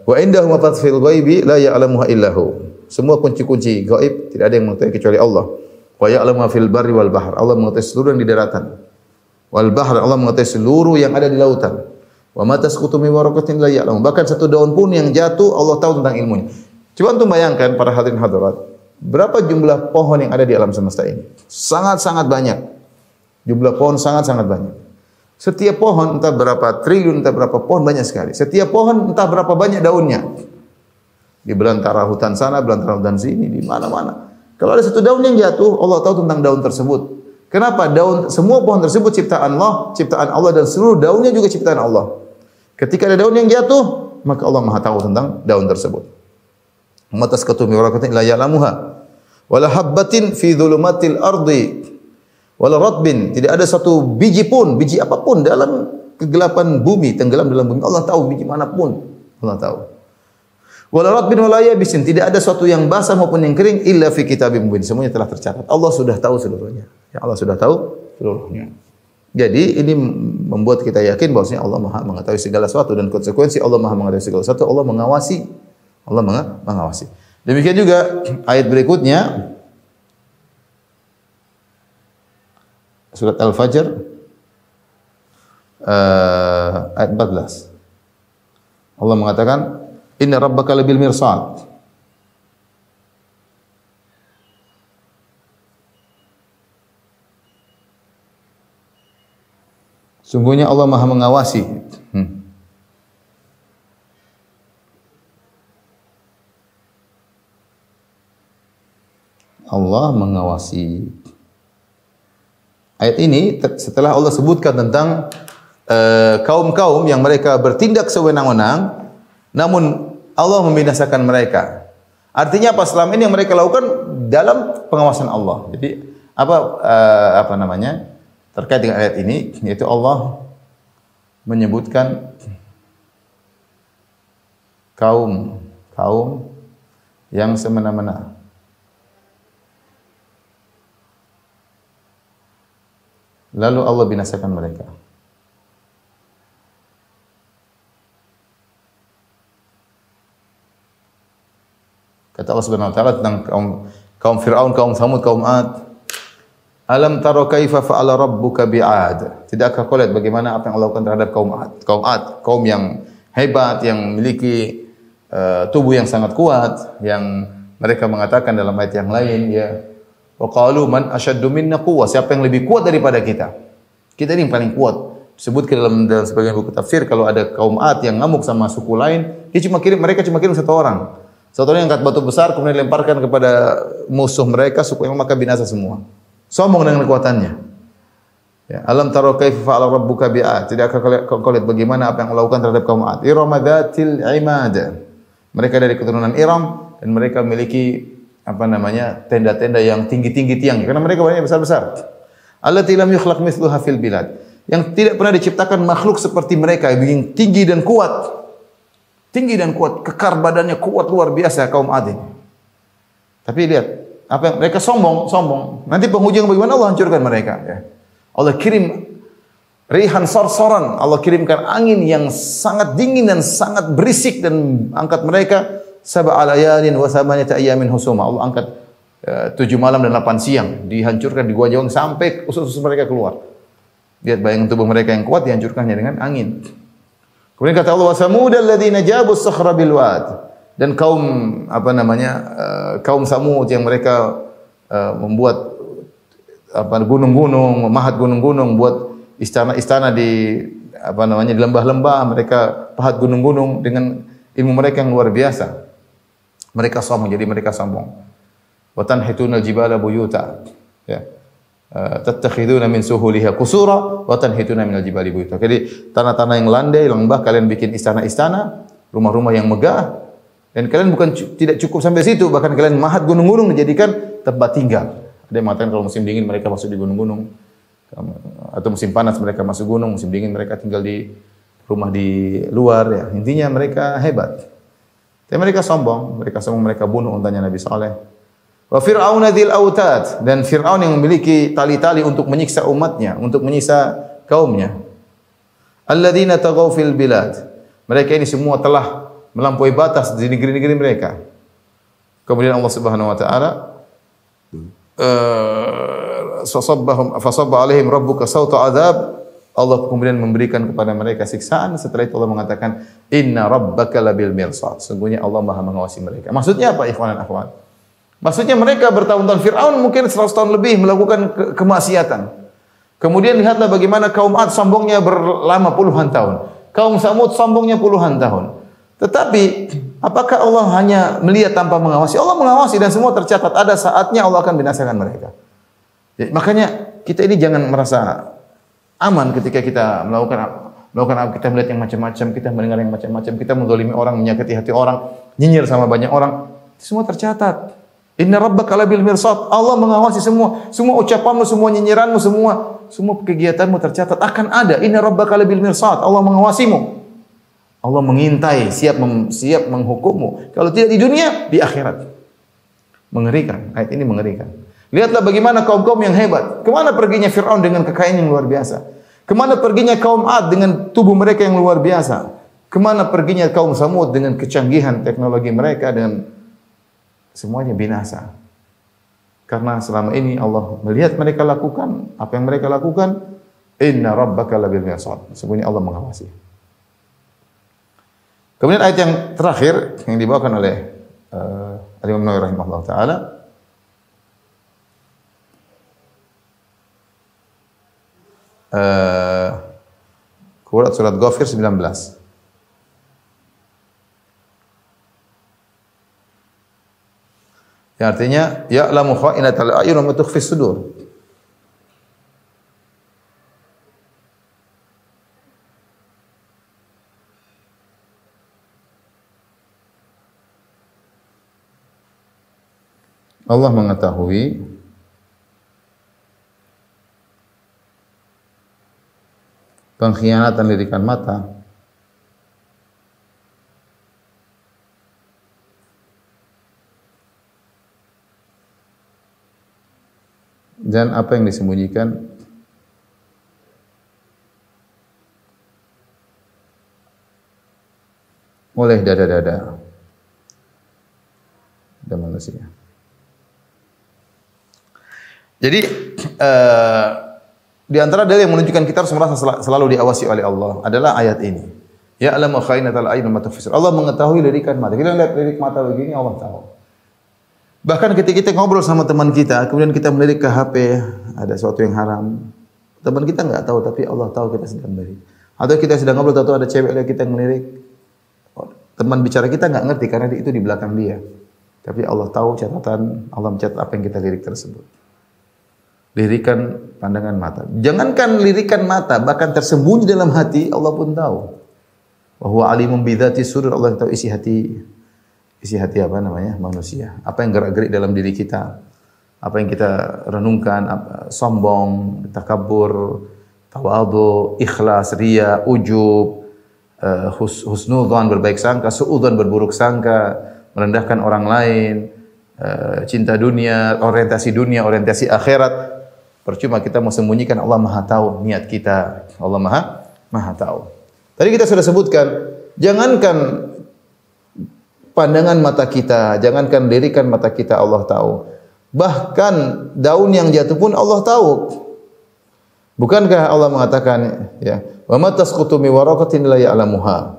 wa indahu mafatihul ghaibi la ya'lamuha illahu. Semua kunci-kunci gaib tidak ada yang mengetahui kecuali Allah. Wa ya'lamu fil barri wal bahr. Allah mengetahui seluruh yang di daratan. Wal bahr, Allah mengetahui seluruh yang ada di lautan. Wa ma tasqutu min waraqatin la ya'lamu. Bahkan satu daun pun yang jatuh Allah tahu tentang ilmunya. Coba antum bayangkan para hadirin hadirat, berapa jumlah pohon yang ada di alam semesta ini? Sangat-sangat banyak. Jumlah pohon sangat-sangat banyak. Setiap pohon entah berapa triliun, entah berapa pohon, banyak sekali. Setiap pohon entah berapa banyak daunnya. Di belantara hutan sana, belantara hutan sini, di mana-mana. Kalau ada satu daun yang jatuh, Allah tahu tentang daun tersebut. Kenapa? Semua pohon tersebut ciptaan Allah dan seluruh daunnya juga ciptaan Allah. Ketika ada daun yang jatuh, maka Allah Maha tahu tentang daun tersebut. Matas ketumi warakatin la ya'lamuha. Wala habbatin fi dhulumatil ardi. Wala ratbin, tidak ada satu biji pun, biji apapun dalam kegelapan bumi, tenggelam dalam bumi. Allah tahu biji manapun, Allah tahu. Wala ratbin wala yabisin, tidak ada suatu yang basah maupun yang kering illa fi kitabim mubin. Semuanya telah tercatat. Allah sudah tahu seluruhnya. Ya, Allah sudah tahu seluruhnya. Jadi ini membuat kita yakin bahwasanya Allah Maha mengetahui segala sesuatu dan konsekuensi Allah Maha mengetahui segala sesuatu. Allah mengawasi. Allah mengawasi. Demikian juga ayat berikutnya surat Al-Fajr ayat 14. Allah mengatakan inna rabbaka labil mirsad. Sungguhnya Allah Maha mengawasi. Allah mengawasi. Ayat ini setelah Allah sebutkan tentang kaum-kaum yang mereka bertindak sewenang-wenang, namun Allah membinasakan mereka. Artinya apa? Selama ini yang mereka lakukan dalam pengawasan Allah. Jadi apa namanya? Terkait dengan ayat ini, yaitu Allah menyebutkan kaum yang semena-mena. Lalu Allah binasakan mereka. Kata Allah Subhanahu wa taala tentang kaum Firaun, kaum Samud, kaum Ad. Alam tara kaifa fa'ala rabbuka bi'ad. Tidakkah kau lihat bagaimana apa yang Allah lakukan terhadap kaum Ad? Kaum Ad, kaum yang hebat, yang memiliki tubuh yang sangat kuat, yang mereka mengatakan dalam ayat yang lain, ya, wa qalu man asyaddu minna quwwah, siapa yang lebih kuat daripada kita? Kita ini yang paling kuat. Disebutkan dalam sebagian buku tafsir kalau ada kaum Ad yang ngamuk sama suku lain, mereka cuma kirim satu orang. Satu orang yang angkat batu besar kemudian dilemparkan kepada musuh mereka, suku yang maka binasa semua. Sombong dengan kekuatannya. Ya, alam tara kaifa fa'ala rabbuka bi'ad. Tidakkah kau lihat bagaimana apa yang Allah lakukan terhadap kaum Ad? Iram dzatil imad. Mereka dari keturunan Iram dan mereka memiliki tenda-tenda yang tinggi-tinggi tiangnya karena mereka banyak besar-besar. Allati lam yukhlaq mithluha fil bilad. Yang tidak pernah diciptakan makhluk seperti mereka yang tinggi dan kuat. Tinggi dan kuat, kekar badannya kuat luar biasa kaum Ad ini. Tapi lihat, apa yang mereka sombong. Nanti penghujung bagaimana Allah hancurkan mereka, ya. Allah kirim rihan sarsaran, Allah kirimkan angin yang sangat dingin dan sangat berisik dan angkat mereka sab'a layalin wa thamaniyata ayyamin husuma. Allah angkat 7 malam dan 8 siang, dihancurkan di gua Jawang sampai usus-usus mereka keluar. Lihat bayangan tubuh mereka yang kuat dihancurkannya dengan angin. Kemudian kata Allah, wa samudal ladzina jabu as-sakhra bil wad. Dan kaum kaum Samud yang mereka membuat gunung-gunung, memahat gunung-gunung, buat istana-istana di di lembah-lembah, mereka pahat gunung-gunung dengan ilmu mereka yang luar biasa. Mereka sombong, jadi mereka sombong. Wa tanhitunal jibala buyuta. Ya. Tattakhiduna min suhuliha qusura wa tanhituna minal jibali buyuta. Jadi tanah-tanah yang landai, lembah kalian bikin istana-istana, rumah-rumah yang megah. Dan kalian tidak cukup sampai situ, bahkan kalian mahat gunung-gunung dijadikan tempat tinggal. Ada yang mengatakan kalau musim dingin mereka masuk di gunung-gunung, atau musim panas mereka masuk gunung, musim dingin mereka tinggal di rumah di luar. Ya. Intinya mereka hebat. Tapi mereka sombong, mereka bunuh untanya Nabi Saleh. Wa Fir'aun dzil autad, dan Fir'aun yang memiliki tali-tali untuk menyiksa umatnya, untuk menyiksa kaumnya. Alladzina taghaw fil bilad. Mereka ini semua telah melampaui batas di negeri-negeri mereka. Kemudian Allah Subhanahu wa taala fasabba alaihim rabbuka sauta adzab. Allah kemudian memberikan kepada mereka siksaan. Setelah itu Allah mengatakan, inna rabbaka labil mirsad. Sungguhnya Allah Maha mengawasi mereka. Maksudnya apa, ikhwan dan akhwat? Maksudnya mereka bertahun-tahun, Fir'aun mungkin 100 tahun lebih melakukan kemaksiatan. Kemudian lihatlah bagaimana kaum Ad sombongnya berlama puluhan tahun. Kaum Samud sombongnya puluhan tahun. Tetapi apakah Allah hanya melihat tanpa mengawasi? Allah mengawasi dan semua tercatat. Ada saatnya Allah akan binasakan mereka. Jadi, makanya kita ini jangan merasa aman ketika kita melakukan apa, kita melihat yang macam-macam, kita mendengar yang macam-macam, kita menzalimi orang, menyakiti hati orang, nyinyir sama banyak orang. Semua tercatat. Inna rabbaka labil mirsad. Allah mengawasi semua ucapanmu, semua nyinyiranmu, semua kegiatanmu tercatat. Akan ada. Inna rabbaka labil mirsad. Allah mengawasimu. Allah mengintai, siap menghukummu. Kalau tidak di dunia, di akhirat. Mengerikan. Ayat ini mengerikan. Lihatlah bagaimana kaum-kaum yang hebat. Kemana perginya Fir'aun dengan kekayaan yang luar biasa? Kemana perginya kaum Ad dengan tubuh mereka yang luar biasa? Kemana perginya kaum Samud dengan kecanggihan teknologi mereka dan semuanya binasa. Karena selama ini Allah melihat mereka lakukan apa yang mereka lakukan. Inna rabbaka labil mirsad. Sesungguhnya Allah mengawasi. Kemudian ayat yang terakhir yang dibawakan oleh Imam Nawawi rahimahullah taala, surat Ghafir 19. Yang artinya ya'lamu kha'inatal a'yun wa ma tukhfis sudur. Allah mengetahui pengkhianatan lirikan mata dan apa yang disembunyikan oleh dada-dada dan manusia. Jadi di antara dalil yang menunjukkan kita harus merasa selalu diawasi oleh Allah adalah ayat ini. Ya'lamu kha'inatal a'yun wa ma tukhfis. Allah mengetahui lirikan mata. Kita lihat lirik mata begini, Allah tahu. Bahkan ketika kita ngobrol sama teman kita, kemudian kita melirik ke HP, ada sesuatu yang haram. Teman kita enggak tahu, tapi Allah tahu kita sedang melirik. Atau kita sedang ngobrol, tahu ada cewek lagi kita melirik. Teman bicara kita enggak ngerti karena itu di belakang dia. Tapi Allah tahu catatan, Allah mencatat apa yang kita lirik tersebut. Lirikan pandangan mata. Jangankan lirikan mata, bahkan tersembunyi dalam hati, Allah pun tahu. Wa huwa alimun bidzati sudur. Allah tahu isi hati apa namanya? Manusia. Apa yang gerak-gerik dalam diri kita. Apa yang kita renungkan, sombong, takabur, tawadhu, ikhlas, riya, ujub, husnudzan, berbaik sangka, suudzan, berburuk sangka, merendahkan orang lain, cinta dunia, orientasi akhirat. Percuma kita mau sembunyikan, Allah Maha tahu niat kita. Allah Maha tahu. Tadi kita sudah sebutkan, jangankan pandangan mata kita, jangankan lirikan mata kita, Allah tahu. Bahkan daun yang jatuh pun Allah tahu. Bukankah Allah mengatakan, ya, wa ma tasqutu min waraqatin la ya'lamuha.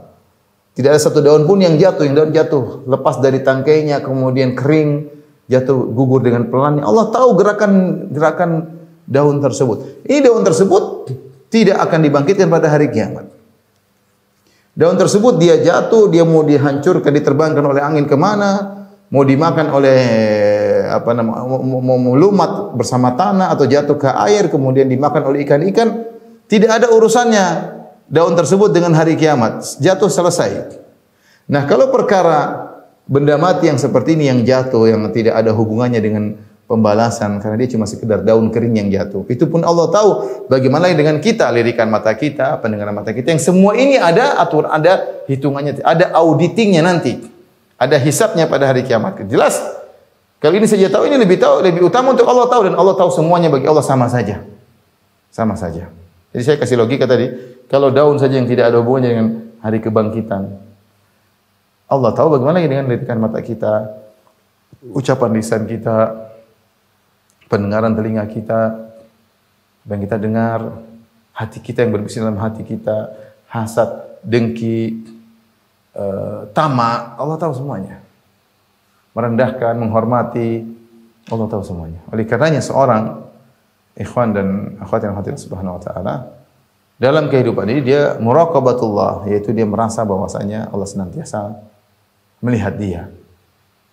Tidak ada satu daun pun yang jatuh, jatuh lepas dari tangkainya kemudian kering, jatuh gugur dengan pelannya. Allah tahu gerakan daun tersebut. Ini daun tersebut tidak akan dibangkitkan pada hari kiamat. Daun tersebut dia jatuh, dia mau dihancurkan, diterbangkan oleh angin kemana, mau dimakan oleh mau melumat bersama tanah atau jatuh ke air kemudian dimakan oleh ikan-ikan. Tidak ada urusannya daun tersebut dengan hari kiamat. Jatuh selesai. Nah, kalau perkara benda mati yang seperti ini yang jatuh, yang tidak ada hubungannya dengan pembalasan karena dia cuma sekedar daun kering yang jatuh. Itu pun Allah tahu. Bagaimana dengan kita, lirikan mata kita, pendengaran mata kita, yang semua ini ada aturan, ada hitungannya, ada auditingnya nanti. Ada hisabnya pada hari kiamat. Jelas. Kalau ini saja tahu, ini lebih utama untuk Allah tahu, dan Allah tahu semuanya, bagi Allah sama saja. Sama saja. Jadi saya kasih logika tadi, kalau daun saja yang tidak ada hubungannya dengan hari kebangkitan. Allah tahu bagaimana dengan lirikan mata kita, ucapan lisan kita, pendengaran telinga kita, yang kita dengar, hati kita yang berbisik dalam hati kita, hasad, dengki, tamak, Allah tahu semuanya. Merendahkan, menghormati, Allah tahu semuanya. Oleh karenanya seorang ikhwan dan akhwat yang hati Subhanahu wa taala dalam kehidupan ini dia muraqabatullah, yaitu dia merasa bahwasanya Allah senantiasa melihat dia.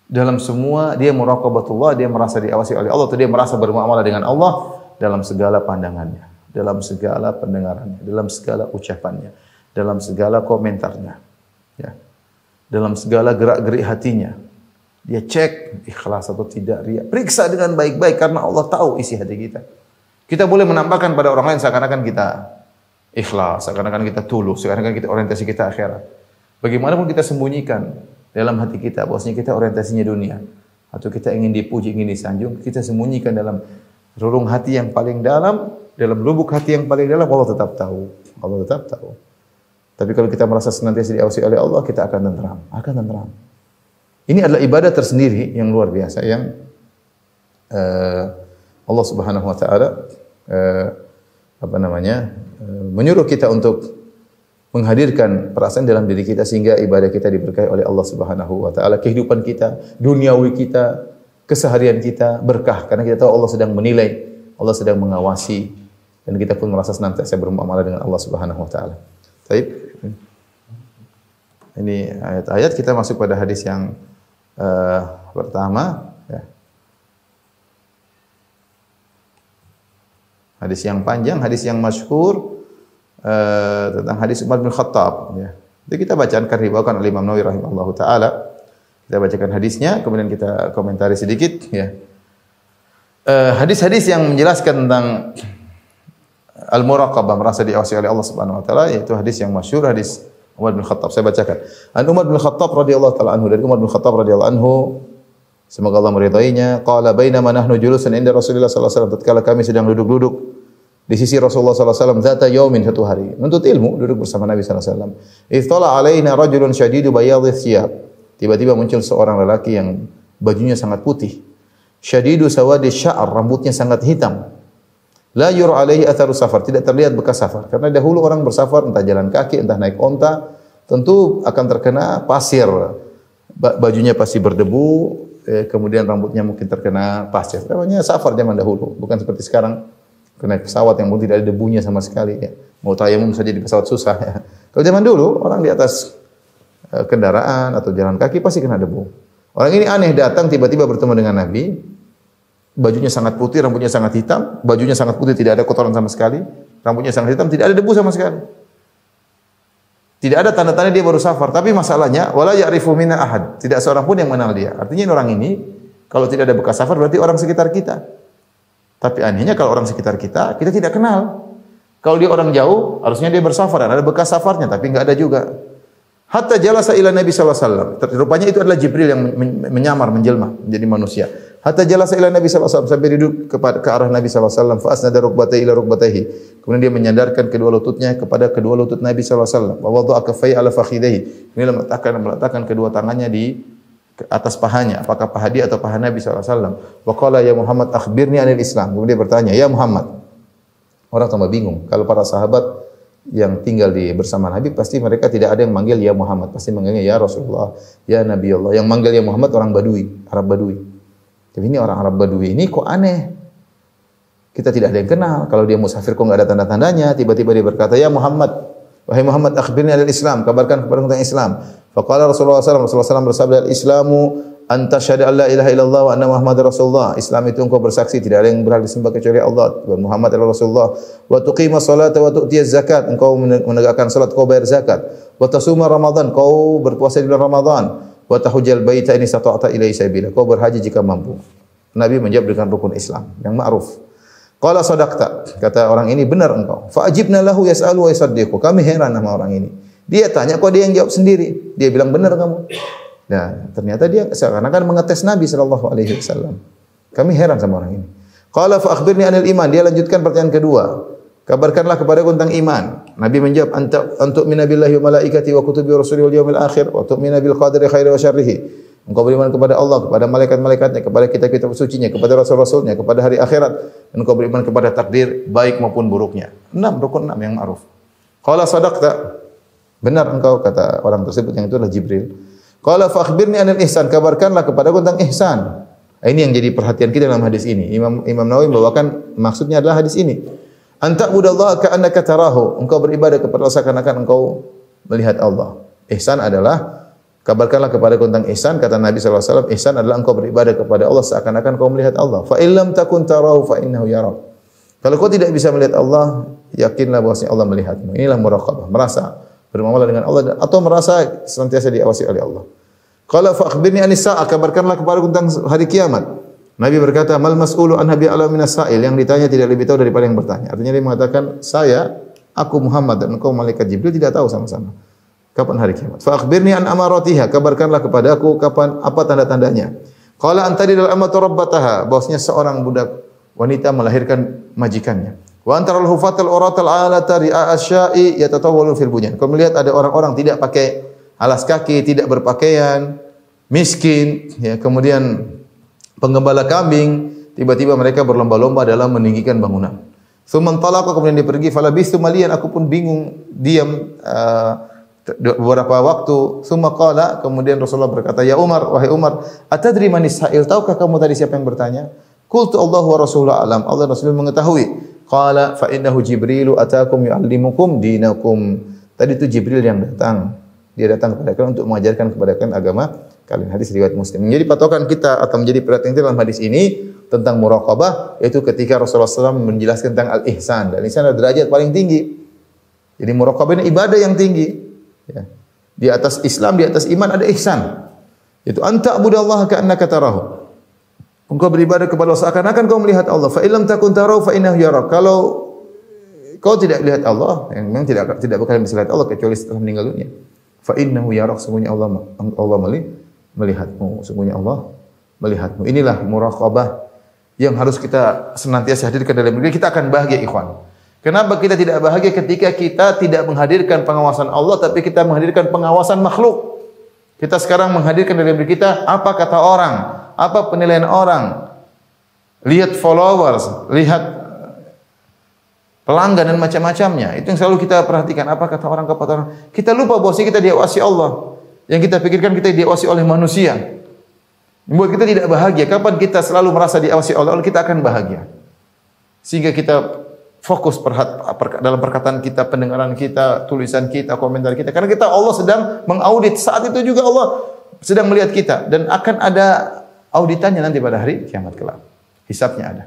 Dalam semua dia muraqabatullah, dia merasa diawasi oleh Allah, atau dia merasa bermuamalah dengan Allah dalam segala pandangannya, dalam segala pendengarannya, dalam segala ucapannya, dalam segala komentarnya, ya. Dalam segala gerak-gerik hatinya. Dia cek ikhlas atau tidak, riya. Periksa dengan baik-baik karena Allah tahu isi hati kita. Kita boleh menampakkan pada orang lain seakan-akan kita ikhlas, seakan-akan kita tulus, seakan-akan kita orientasi kita akhirat. Bagaimanapun kita sembunyikan dalam hati kita bahwasanya kita orientasinya dunia, atau kita ingin dipuji, ingin disanjung, kita sembunyikan dalam relung hati yang paling dalam, dalam lubuk hati yang paling dalam, Allah tetap tahu. Allah tetap tahu. Tapi kalau kita merasa senantiasa diawasi oleh Allah, kita akan tenteram, akan tenteram. Ini adalah ibadah tersendiri yang luar biasa yang Allah Subhanahu wa taala menyuruh kita untuk menghadirkan perasaan dalam diri kita sehingga ibadah kita diberkahi oleh Allah Subhanahu wa taala, kehidupan kita, duniawi kita, keseharian kita berkah karena kita tahu Allah sedang menilai, Allah sedang mengawasi dan kita pun merasa senantiasa bermuamalah dengan Allah Subhanahu wa taala. Baik. Ini ayat-ayat, kita masuk pada hadis yang pertama, ya. Hadis yang panjang, hadis yang masyhur tentang hadis Umar bin Khattab, ya. Jadi kita bacakan riwayatkan oleh Imam Nawawi rahimahullahu taala. Kita bacakan hadisnya, kemudian kita komentari sedikit, ya. Hadis-hadis yang menjelaskan tentang al-muraqabah, merasa diawasi oleh Allah Subhanahu wa taala, yaitu hadis yang masyhur, hadis Umar bin Khattab. Saya bacakan. An Umar bin Khattab radhiyallahu taala anhu, dari Umar bin Khattab radhiyallahu anhu, semoga Allah meridainya, qala bainama nahnu julusan inda Rasulillah sallallahu alaihi wasallam, tatkala kami sedang duduk-duduk di sisi Rasulullah sallallahu alaihi wasallam, zata yaumin, satu hari, menuntut ilmu, duduk bersama Nabi sallallahu alaihi wasallam. Ittala alaina rajulun syadidu bayadhi thiyab. Tiba-tiba muncul seorang lelaki yang bajunya sangat putih. Syadidu sawadi sya'r, rambutnya sangat hitam. La yura alaihi atharu safar, tidak terlihat bekas safar. Karena dahulu orang bersafar entah jalan kaki, entah naik onta, tentu akan terkena pasir. Bajunya pasti berdebu, kemudian rambutnya mungkin terkena pasir. Namanya safar zaman dahulu, bukan seperti sekarang. Naik pesawat yang mungkin tidak ada debunya sama sekali, ya. Mau tayamum saja di pesawat susah, ya. Kalau zaman dulu orang di atas kendaraan atau jalan kaki pasti kena debu. Orang ini aneh, datang tiba-tiba bertemu dengan Nabi. Bajunya sangat putih, rambutnya sangat hitam. Bajunya sangat putih, tidak ada kotoran sama sekali. Rambutnya sangat hitam, tidak ada debu sama sekali. Tidak ada tanda-tanda dia baru safar. Tapi masalahnya, wala ya'rifu minna ahad. Tidak seorang pun yang mengenal dia. Artinya orang ini, kalau tidak ada bekas safar, berarti orang sekitar kita. Tapi anehnya kalau orang sekitar kita, kita tidak kenal. Kalau dia orang jauh, harusnya dia bersafar. Ada bekas safarnya, tapi enggak ada juga. Hatta jalasa ila Nabi sallallahu alaihi wasallam. Rupanya itu adalah Jibril yang menyamar, menjelma menjadi manusia. Hatta jalasa ila Nabi sallallahu alaihi wasallam, sampai duduk ke arah Nabi sallallahu alaihi wasallam, fa asnada rukbatayhi ila rukbatayhi. Kemudian dia menyandarkan kedua lututnya kepada kedua lutut Nabi sallallahu alaihi wasallam. Wa wada'a kaffayhi ala fakhidayhi. Kemudian meletakkan kedua tangannya di atas pahanya, apakah paha dia atau paha Nabi sallallahu alaihi wasallam. Wa qala ya Muhammad akhbirni anil Islam. Kemudian dia bertanya, "Ya Muhammad." Orang tambah bingung. Kalau para sahabat yang tinggal bersama Nabi, pasti mereka tidak ada yang manggil ya Muhammad, pasti manggilnya ya Rasulullah, ya Nabi Allah. Yang manggil ya Muhammad orang Badui, Arab Badui. Tapi ini orang Arab Badui ini kok aneh. Kita tidak ada yang kenal. Kalau dia musafir kok enggak ada tanda-tandanya, tiba-tiba dia berkata, "Ya Muhammad, wahai Muhammad, akhbirni anil Islam, kabarkan kepada tentang Islam." Faqala Rasulullah sallallahu alaihi wasallam bersabda, "Al-Islamu anta syahada alla ilaha illallah wa anna Muhammadar Rasulullah." Islam itu engkau bersaksi tidak ada yang berhak disembah kecuali Allah dan Muhammad adalah Rasulullah. Wa tuqimas salata wa tu'tiyaz zakat, engkau menegakkan salat, kau bayar zakat. Wa tasuma Ramadan, kau berpuasa di bulan Ramadan. Wa tahujjal baita in istata'ta ilaihi sabila, kau berhaji jika mampu. Nabi menjawab dengan rukun Islam yang ma'ruf. Qala sadaqta, kata orang ini, benar engkau. Fa ajibna lahu yas'alu wa yusaddiqu, kami heran sama orang ini. Dia tanya kok dia yang jawab sendiri. Dia bilang benar kamu. Nah, ternyata dia seakan-akan mengetes Nabi sallallahu alaihi wasallam. Kami heran sama orang ini. Qala fa akhbirni anil iman. Dia lanjutkan pertanyaan kedua. kabarkanlah kepadaku tentang iman. Nabi menjawab, antuk minabillahi wa malaikati wa kutubi wa rasuli wal yaumil akhir wa tu'mina bil qadri khairi wa syarrihi. Engkau beriman kepada Allah, kepada malaikat-malaikatnya, kepada kitab-kitab sucinya, kepada rasul-rasulnya, kepada hari akhirat, dan engkau beriman kepada takdir baik maupun buruknya. 6 rukun 6 yang ma'ruf. Qala sadaqta. Benar engkau, kata orang tersebut, yang itu adalah Jibril. Qala fa akhbirni 'anil ihsan, kabarkanlah kepadaku tentang ihsan. Ini yang jadi perhatian kita dalam hadis ini. Imam Nawawi membawakan maksudnya adalah hadis ini. Anta budallaha ka'annaka tarahu. Engkau beribadah kepada Allah seakan-akan engkau melihat Allah. Ihsan adalah, kabarkanlah kepada tentang ihsan, kata Nabi SAW, ihsan adalah engkau beribadah kepada Allah seakan-akan engkau melihat Allah. Fa illam takun tarahu fa innahu yarak. Kalau kau tidak bisa melihat Allah, yakinlah bahwasanya Allah melihatmu. Inilah muraqabah, merasa bermuamalah dengan Allah atau merasa senantiasa diawasi oleh Allah. Qala fa akhbirni anis sa'a, kabarkanlah kepada tentang hari kiamat. Nabi berkata, mal mas'ulu an nabi ala minas sa'il, yang ditanya tidak lebih tahu daripada yang bertanya. Artinya dia mengatakan, aku Muhammad dan engkau malaikat Jibril tidak tahu sama-sama kapan hari kiamat. Fa akhbirni an amaratiha, kabarkanlah kepadaku kapan, apa tanda-tandanya. Qala antari dal amatu rabbataha, bahwasanya seorang budak wanita melahirkan majikannya. Wa antaral hufatal uratal alata ri'a asya'i yatatawwalu fil bunyan. Kau melihat ada orang-orang tidak pakai alas kaki, tidak berpakaian, miskin, ya, kemudian penggembala kambing, tiba-tiba mereka berlomba-lomba dalam meninggikan bangunan. Tsumman talaqa, kemudian dia pergi, falabistu maliyan, aku pun bingung, diam beberapa waktu. Tsumma qala, kemudian Rasulullah berkata, ya Umar, wahai Umar, atadri manis sa'il, tahukah kamu tadi siapa yang bertanya? Qultu Allah wa Rasulullah alam, Allah dan Rasul mengetahui. Qala fa innahu Jibrilu atakum yu'allimukum dinakum. Tadi itu Jibril yang datang. Dia datang kepada kalian untuk mengajarkan kepada kalian agama kalian. Hadis riwayat Muslim. Menjadi patokan kita atau menjadi perhatian kita dalam hadis ini tentang muraqabah, yaitu ketika Rasulullah SAW menjelaskan tentang al-ihsan. Dan ihsan adalah derajat paling tinggi. Jadi muraqabah ini ibadah yang tinggi. Ya. Di atas Islam, di atas iman ada ihsan. Itu anta budallaha ka'annaka tarahu. Engkau beribadah kepada Allah seakan-akan kau melihat Allah. Fa illam takun tarahu fa innahu yarak. Kalau kau tidak lihat Allah, yang memang tidak bakal bisa lihat Allah kecuali setelah meninggal dunia. Fa innahu yarak, sungguhnya Allah melihatmu, sungguhnya Allah melihatmu. Inilah muraqabah yang harus kita senantiasa hadirkan dalam diri kita, akan bahagia ikhwan. Kenapa kita tidak bahagia ketika kita tidak menghadirkan pengawasan Allah, tapi kita menghadirkan pengawasan makhluk? Kita sekarang menghadirkan dalam diri kita apa kata orang, apa penilaian orang, lihat followers, lihat pelanggan dan macam-macamnya. Itu yang selalu kita perhatikan, apa kata orang, apa kata orang. Kita lupa bahwa kita diawasi Allah. Yang kita pikirkan kita diawasi oleh manusia. Membuat kita tidak bahagia. Kapan kita selalu merasa diawasi oleh Allah, kita akan bahagia. Sehingga kita fokus dalam perkataan kita, pendengaran kita, tulisan kita, komentar kita. Karena kita, Allah sedang mengaudit. Saat itu juga Allah sedang melihat kita. Dan akan ada auditannya nanti pada hari kiamat kelak. Hisabnya ada.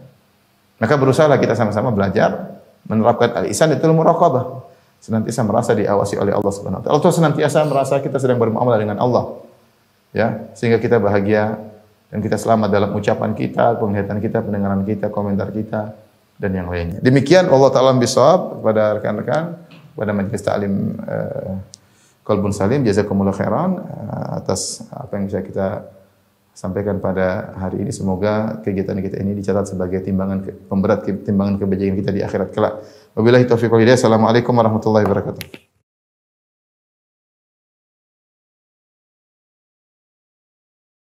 Maka berusahalah kita sama-sama belajar menerapkan al-ihsan, itu muraqabah. Senantiasa merasa diawasi oleh Allah Subhanahu wa taala. Allah senantiasa merasa kita sedang bermuamalah dengan Allah. Ya, sehingga kita bahagia dan kita selamat dalam ucapan kita, penglihatan kita, pendengaran kita, komentar kita dan yang lainnya. Demikian Allah taala bisawab kepada rekan-rekan pada majelis taklim Qalbun Salim, jazakumullah khairan atas apa yang bisa kita sampaikan pada hari ini. Semoga kegiatan kita ini dicatat sebagai timbangan pemberat timbangan kebajikan kita di akhirat kelak. Wabillahi taufiq wal hidayah. Assalamualaikum warahmatullahi wabarakatuh.